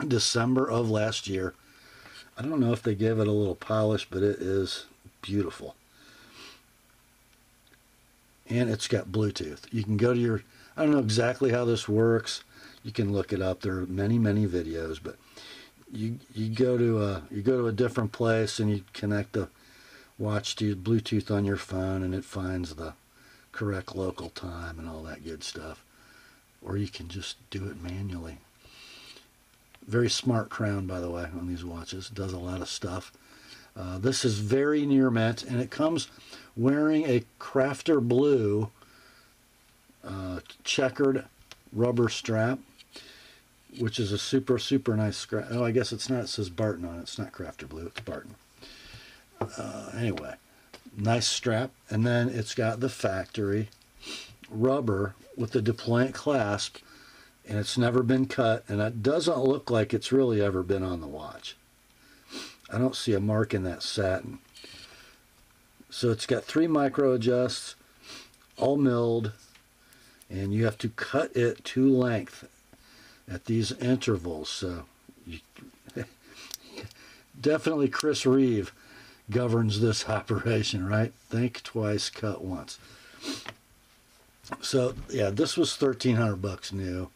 December of last year. I don't know if they gave it a little polish, but it is beautiful. And it's got Bluetooth. You can go to your, I don't know exactly how this works. You can look it up. There are many videos, but you go to a different place and you connect the watch to Bluetooth on your phone, and it finds the correct local time and all that good stuff. Or you can just do it manually. Very smart crown, by the way, on these watches. It does a lot of stuff. This is very near mint, and it comes wearing a Crafter blue checkered rubber strap, which is a super nice strap. Oh, I guess it's not. It says Barton on it. It's not Crafter blue. It's Barton. Anyway, nice strap, and then it's got the factory rubber with the deployant clasp, and it's never been cut, and it doesn't look like it's really ever been on the watch. I don't see a mark in that satin. So it's got 3 micro adjusts, all milled, and you have to cut it to length at these intervals. So definitely Chris Reeve governs this operation, right? Think twice, cut once. So yeah, this was $1,300 new.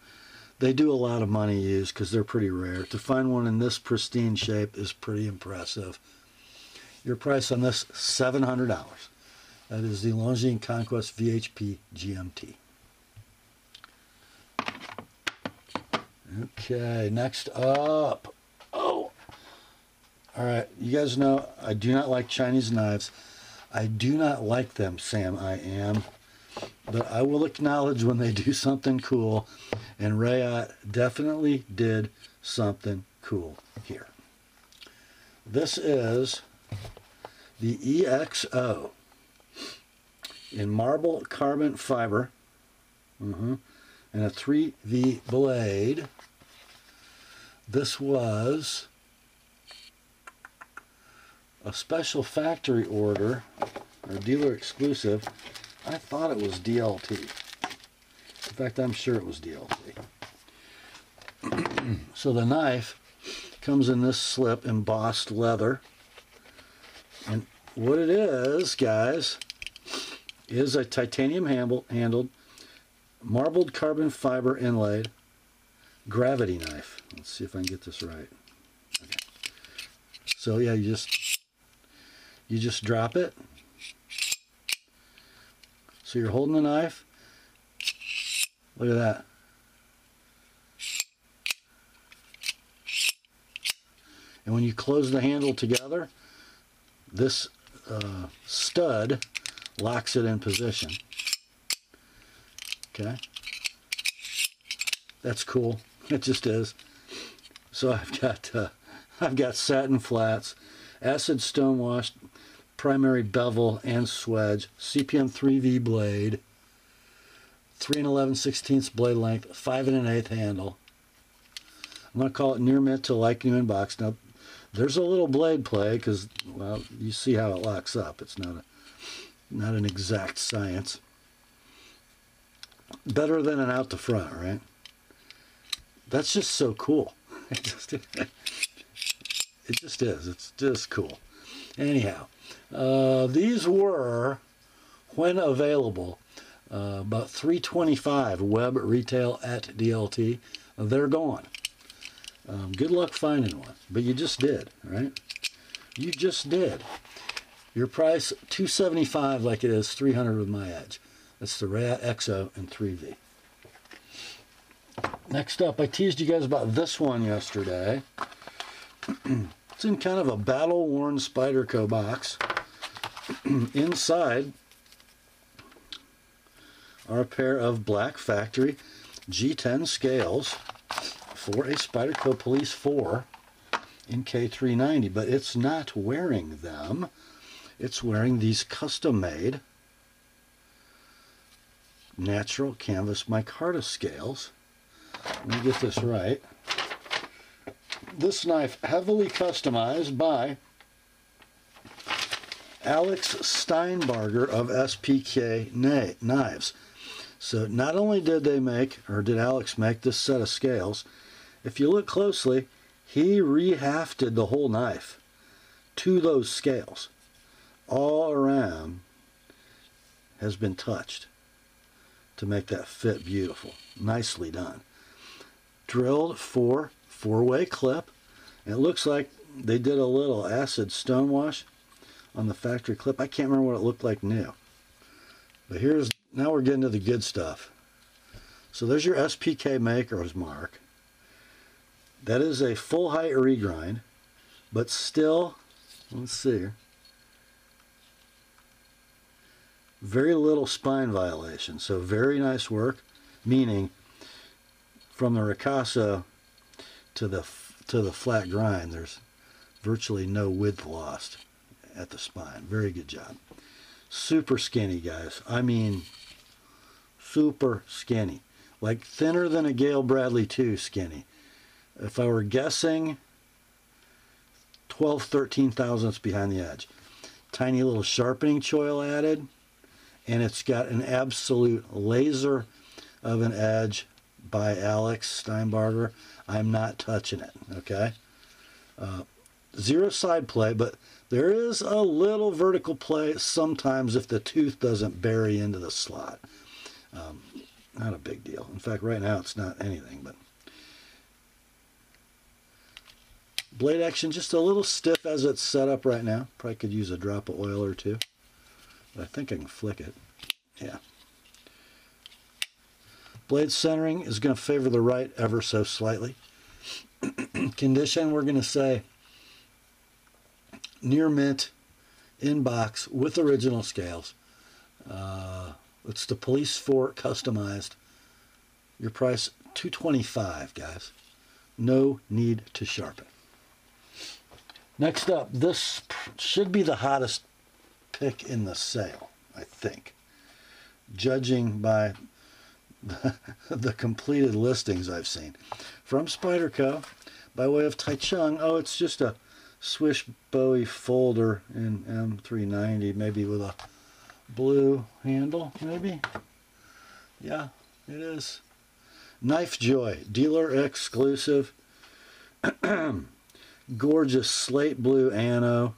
They do a lot of money used because they're pretty rare. To find one in this pristine shape is pretty impressive. Your price on this, $700. That is the Longines Conquest VHP GMT. Okay, next up. Oh! Alright, you guys know I do not like Chinese knives. I do not like them, Sam. I am. But I will acknowledge when they do something cool. And Reate definitely did something cool here. This is the EXO in marble carbon fiber and a 3V blade. This was a special factory order, or dealer exclusive. I thought it was DLT. In fact, I'm sure it was DLT. So the knife comes in this slip, embossed leather. And what it is, guys, is a titanium handled, marbled carbon fiber inlaid gravity knife. Let's see if I can get this right. Okay. So yeah, you just drop it. So you're holding the knife. Look at that. And when you close the handle together, this stud locks it in position. Okay. That's cool. It just is. So I've got satin flats, acid stone washed, primary bevel and swedge, CPM 3V blade, 3 11/16 blade length, 5 1/8 handle. I'm going to call it near mint to like new in box. Now, there's a little blade play because, well, you see how it locks up. It's not an exact science. Better than an out the front, right? That's just so cool. It just is. It's just cool. Anyhow, these were, when available, about $3.25 web retail at DLT. They're gone. Good luck finding one, but you just did, right? You just did. Your price $275 like it is $300 with my edge. That's the Reate EXO in 3V. Next up, I teased you guys about this one yesterday. It's in kind of a battle-worn Spyderco box. Inside are a pair of black factory G10 scales for a Spyderco Police 4 in K390, but it's not wearing them. It's wearing these custom-made natural canvas micarta scales. Let me get this right. This knife heavily customized by Alex Steinbarger of SPK Knives. So not only did they make, or did Alex make this set of scales, if you look closely, he rehafted the whole knife to those scales. All around has been touched to make that fit beautiful. Nicely done. Drilled for four-way clip. And it looks like they did a little acid stonewash on the factory clip. I can't remember what it looked like new. But now we're getting to the good stuff. So there's your SPK maker's mark. That is a full height regrind, but still, let's see here, very little spine violation. So very nice work, meaning from the ricasso to the flat grind, there's virtually no width lost at the spine. Very good job. Super skinny, guys. I mean, super skinny. Like thinner than a Gale Bradley 2 skinny. If I were guessing, 12, 13 thousandths behind the edge. Tiny little sharpening choil added, and it's got an absolute laser of an edge by Alex Steinbarger. I'm not touching it, okay? Zero side play, but there is a little vertical play sometimes if the tooth doesn't bury into the slot. Not a big deal. In fact, right now it's not anything, but blade action just a little stiff as it's set up right now. Probably could use a drop of oil or two, but I think I can flick it. Yeah. Blade centering is going to favor the right ever so slightly. Condition, we're going to say near mint, in box, with original scales. It's the Police 4 customized. Your price, $225, guys. No need to sharpen. Next up, this should be the hottest pick in the sale, I think. Judging by the completed listings I've seen. From Spyderco, by way of Taichung. Oh, it's just a Swish Bowie folder in M390, maybe with a blue handle, maybe? Yeah, it is. Knife Joy, dealer exclusive. Gorgeous slate blue ano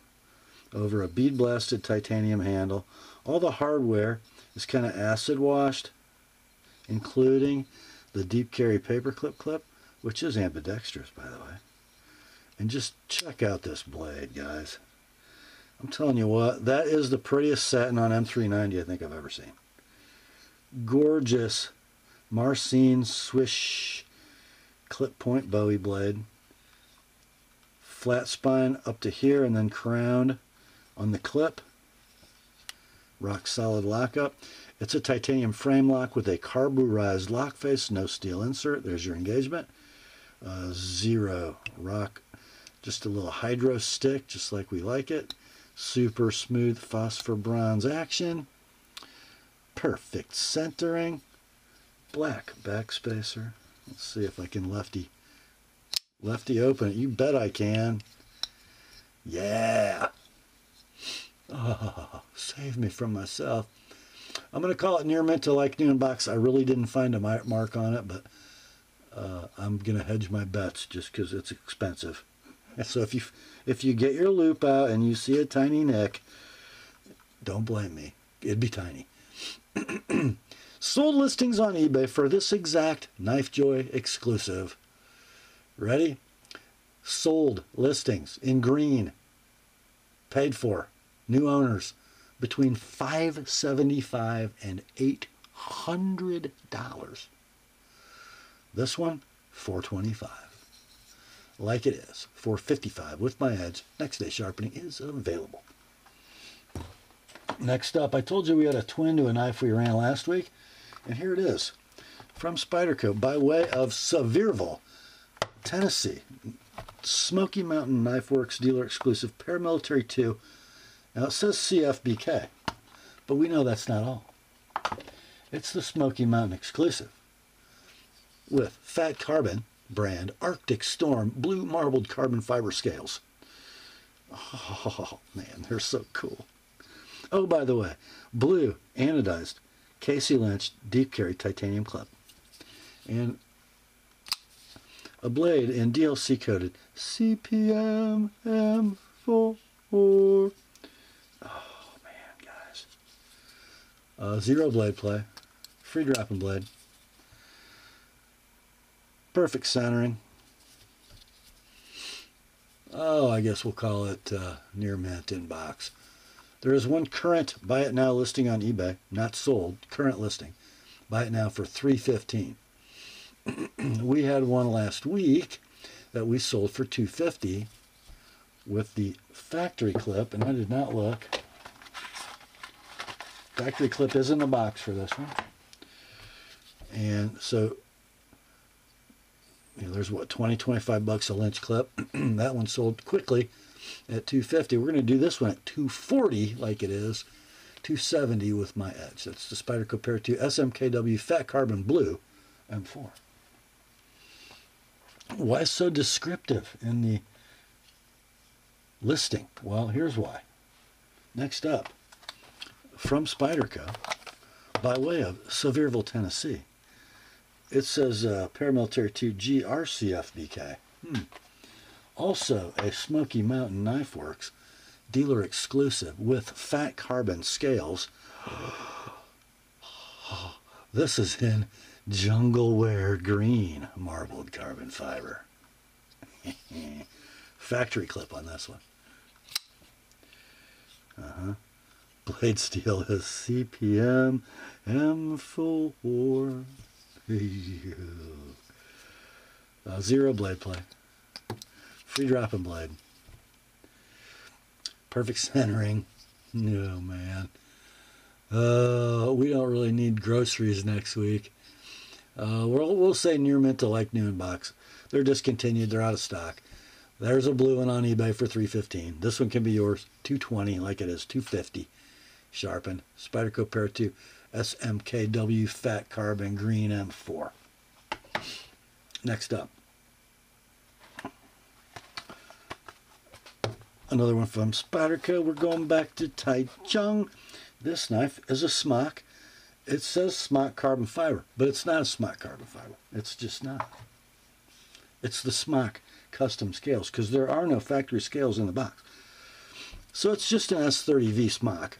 over a bead blasted titanium handle. All the hardware is kind of acid washed, including the deep carry paperclip clip, which is ambidextrous, by the way. And just check out this blade, guys. I'm telling you what, that is the prettiest satin on M390 I think I've ever seen. Gorgeous Marttiini swish clip point Bowie blade. Flat spine up to here and then crowned on the clip. Rock solid lockup. It's a titanium frame lock with a carburized lock face, no steel insert. There's your engagement. Zero rock, just a little hydro stick, just like we like it. Super smooth phosphor bronze action. Perfect centering. Black backspacer. Let's see if I can lefty open it. You bet I can. Yeah. Oh, save me from myself. I'm going to call it near mint to like new in box. I really didn't find a mark on it, but I'm going to hedge my bets just because it's expensive. So if you get your loop out and you see a tiny nick, don't blame me. It'd be tiny. Sold listings on eBay for this exact Knife Joy exclusive. Ready? Sold listings in green. Paid for. New owners. Between $575 and $800. This one, $425. Like it is, $455 with my edge. Next day sharpening is available. Next up, I told you we had a twin to a knife we ran last week, and here it is from Spyderco by way of Sevierville, Tennessee. Smoky Mountain Knife Works dealer exclusive paramilitary 2. Now it says CFBK, but we know that's not all. It's the Smoky Mountain exclusive with Fat Carbon brand Arctic Storm blue marbled carbon fiber scales. Oh man, they're so cool. Oh, by the way, blue anodized Casey Lynch deep carry titanium clip and a blade in DLC coded CPM M4. Oh man, guys. Zero blade play, free dropping blade, perfect centering. Oh, I guess we'll call it near mint in box. There is one current buy it now listing on eBay, not sold, current listing. Buy it now for $315. We had one last week that we sold for $250 with the factory clip, and I did not look. Factory clip is in the box for this one. And so, you know, there's what, 20, 25 bucks a Lynch clip. That one sold quickly at $250. We're going to do this one at $240 like it is, $270 with my edge. That's the Spyderco Pair 2 SMKW Fat Carbon Blue M4. Why so descriptive in the listing? Well, here's why. Next up, from Spyderco, by way of Sevierville, Tennessee, it says Paramilitary 2 GRCFBK. Also a Smoky Mountain Knife Works dealer exclusive with Fat Carbon scales. This is in Jungle Wear green marbled carbon fiber. Factory clip on this one. Blade steel is CPM M4. Zero blade play. Free dropping blade. Perfect centering. Oh man. We don't really need groceries next week. We'll say near mint to like new in box. They're discontinued. They're out of stock. There's a blue one on eBay for $315. This one can be yours. $220 like it is. $250. Sharpened. Spyderco Pair 2 SMKW Fat Carbon Green M4. Next up. Another one from Spyderco. We're going back to Taichung. This knife is a smock. It says smock carbon fiber, but it's not a smock carbon fiber. It's just not. It's the smock custom scales because there are no factory scales in the box. So it's just an S30V smock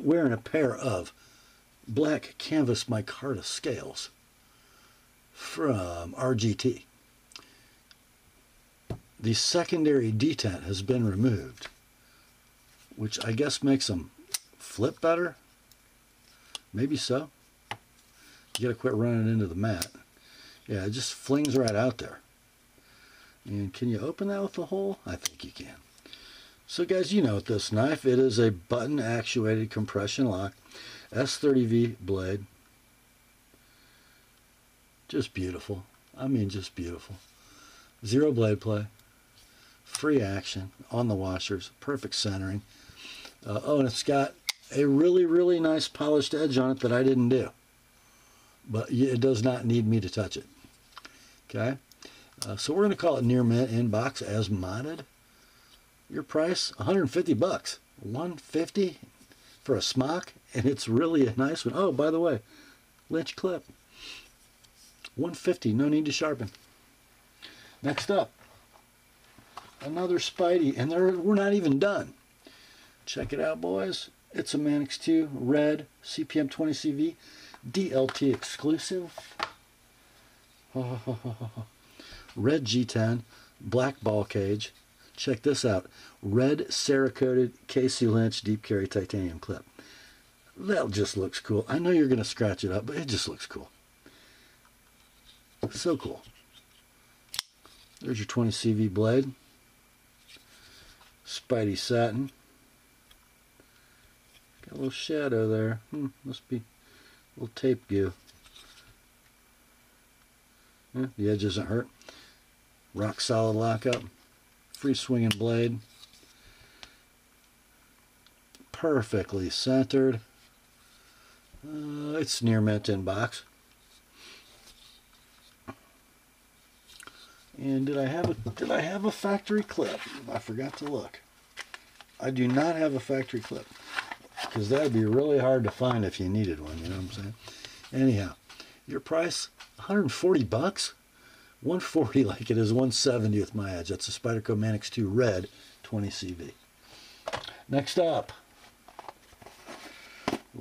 wearing a pair of black canvas micarta scales from RGT. The secondary detent has been removed, which I guess makes them flip better. Maybe so. You gotta quit running into the mat. Yeah, it just flings right out there. And can you open that with the hole? I think you can. So guys, you know with this knife, it is a button actuated compression lock S30V blade. Just beautiful. I mean, just beautiful. Zero blade play. Free action on the washers. Perfect centering. Oh, and it's got a really, really nice polished edge on it that I didn't do. But it does not need me to touch it. Okay? So we're going to call it near mint in box as modded. Your price, $150. $150? for a smock, and it's really a nice one. Oh, by the way, Lynch clip. $150, no need to sharpen. Next up, another Spidey, and we're not even done. Check it out, boys. It's a Mannix 2 red CPM 20CV DLT exclusive. Red G10, black ball cage. Check this out. Red Cerakoted Casey Lynch deep carry titanium clip. That just looks cool. I know you're going to scratch it up, but it just looks cool. So cool. There's your 20 CV blade. Spidey satin. Got a little shadow there. Must be a little tape goo. Yeah, the edge doesn't hurt. Rock solid lockup. Free swinging blade. Perfectly centered. It's near mint in box. And did I have a factory clip? I forgot to look. I do not have a factory clip, because that'd be really hard to find if you needed one, you know what I'm saying? Anyhow, your price, 140 bucks? 140 like it is 170 with my edge. That's a Spyderco Mannix 2 red 20 CV. Next up,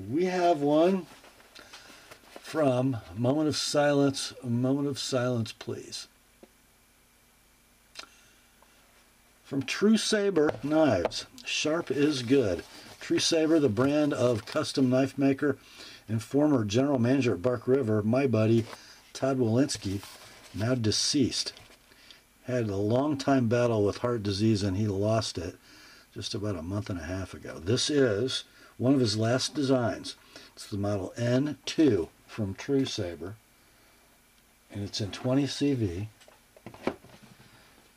we have one from Moment of Silence, please. From True Saber Knives. Sharp is good. True Saber, the brand of custom knife maker and former general manager at Bark River, my buddy Todd Walensky, now deceased. Had a long time battle with heart disease, and he lost it just about a month and a half ago. This is one of his last designs. It's the model N2 from True Saber, and it's in 20 CV.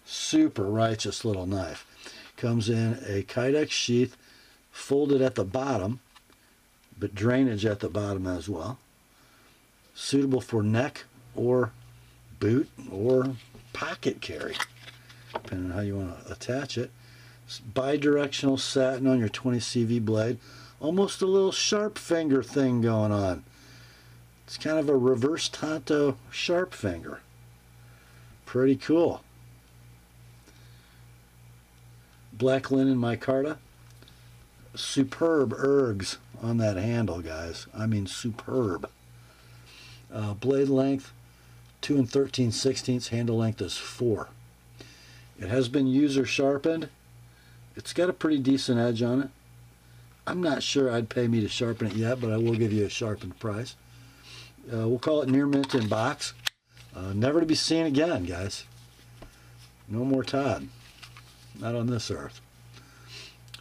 Super righteous little knife. Comes in a Kydex sheath, folded at the bottom, but drainage at the bottom as well. Suitable for neck or boot or pocket carry, depending on how you want to attach it. It's bidirectional satin on your 20 CV blade. Almost a little sharp finger thing going on. It's kind of a reverse Tonto sharp finger. Pretty cool. Black linen micarta. Superb ergs on that handle, guys. I mean superb. Blade length 2 13/16. Handle length is 4. It has been user sharpened. It's got a pretty decent edge on it. I'm not sure I'd pay me to sharpen it yet, but I will give you a sharpened price. We'll call it near mint in box. Never to be seen again, guys. No more Todd. Not on this earth.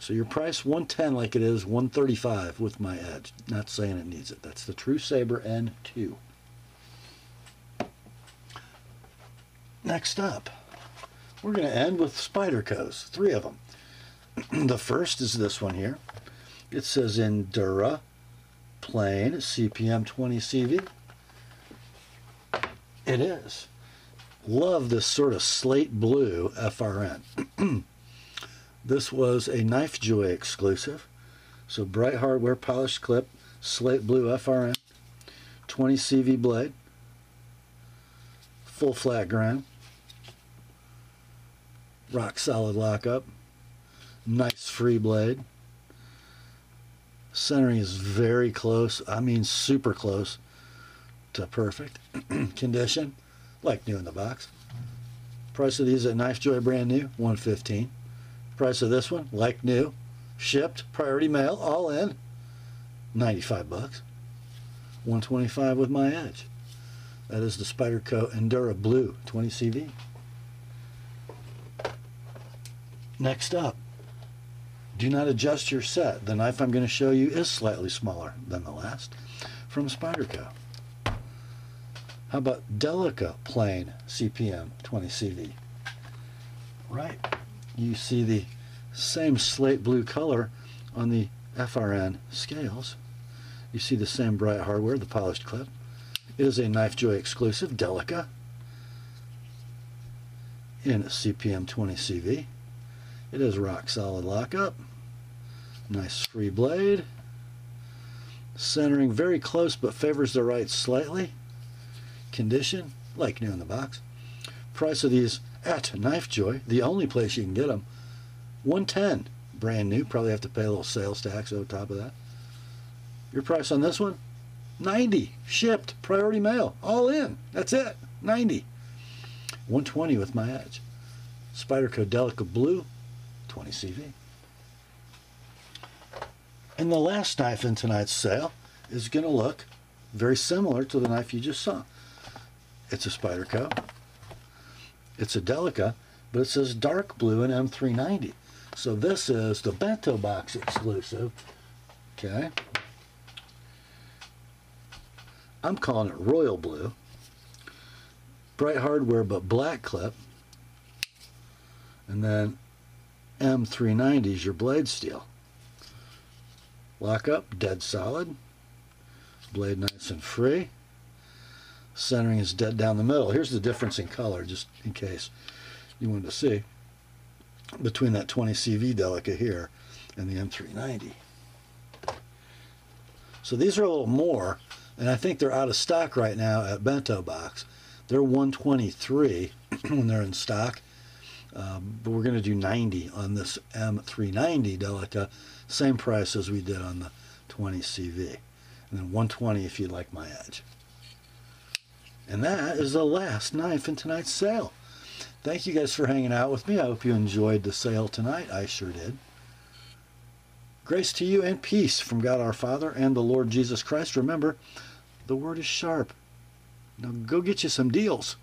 So your price, 110 like it is, 135 with my edge. Not saying it needs it. That's the True Saber N2. Next up, we're going to end with Spydercos, 3 of them. The first is this one here. It says Endura, plain, CPM 20 CV. It is. Love this sort of slate blue FRN. This was a Knife Joy exclusive. So bright hardware, polished clip, slate blue FRN, 20 CV blade, full flat grind, rock solid lockup, nice free blade. Centering is very close. I mean super close to perfect. Condition, like new in the box. Price of these at Knife Joy brand new, $115. Price of this one, like new, shipped, priority mail, all in, 95 bucks. 125 with my edge. That is the Spyderco Endura Blue 20 CV. Next up, do not adjust your set. The knife I'm going to show you is slightly smaller than the last, from Spyderco. How about Delica plain CPM 20 CV? Right. You see the same slate blue color on the FRN scales. You see the same bright hardware, the polished clip. It is a Knife Joy exclusive, Delica, in CPM 20 CV. It is rock solid lockup. Nice free blade. Centering very close but favors the right slightly. Condition, like new in the box. Price of these at Knife Joy, the only place you can get them, $110. Brand new, probably have to pay a little sales tax over top of that. Your price on this one, $90. Shipped, priority mail, all in. That's it, $90. $120 with my edge. Spyderco Delica Blue, 20 CV. And the last knife in tonight's sale is going to look very similar to the knife you just saw. It's a Spyderco. It's a Delica, but it says dark blue and M390. So this is the bento box exclusive. Okay. I'm calling it royal blue. Bright hardware but black clip. And then M390 is your blade steel. Lock up, dead solid. Blade nice and free. Centering is dead down the middle. Here's the difference in color, just in case you wanted to see, between that 20 CV Delica here and the M390. So these are a little more, and I think they're out of stock right now at Bento Box. They're $123 when they're in stock, but we're going to do $90 on this M390 Delica, same price as we did on the 20 CV, and then $120 if you'd like my edge. And that is the last knife in tonight's sale. Thank you guys for hanging out with me. I hope you enjoyed the sale tonight. I sure did. Grace to you and peace from God our Father and the Lord Jesus Christ. Remember, the word is sharp. Now go get you some deals.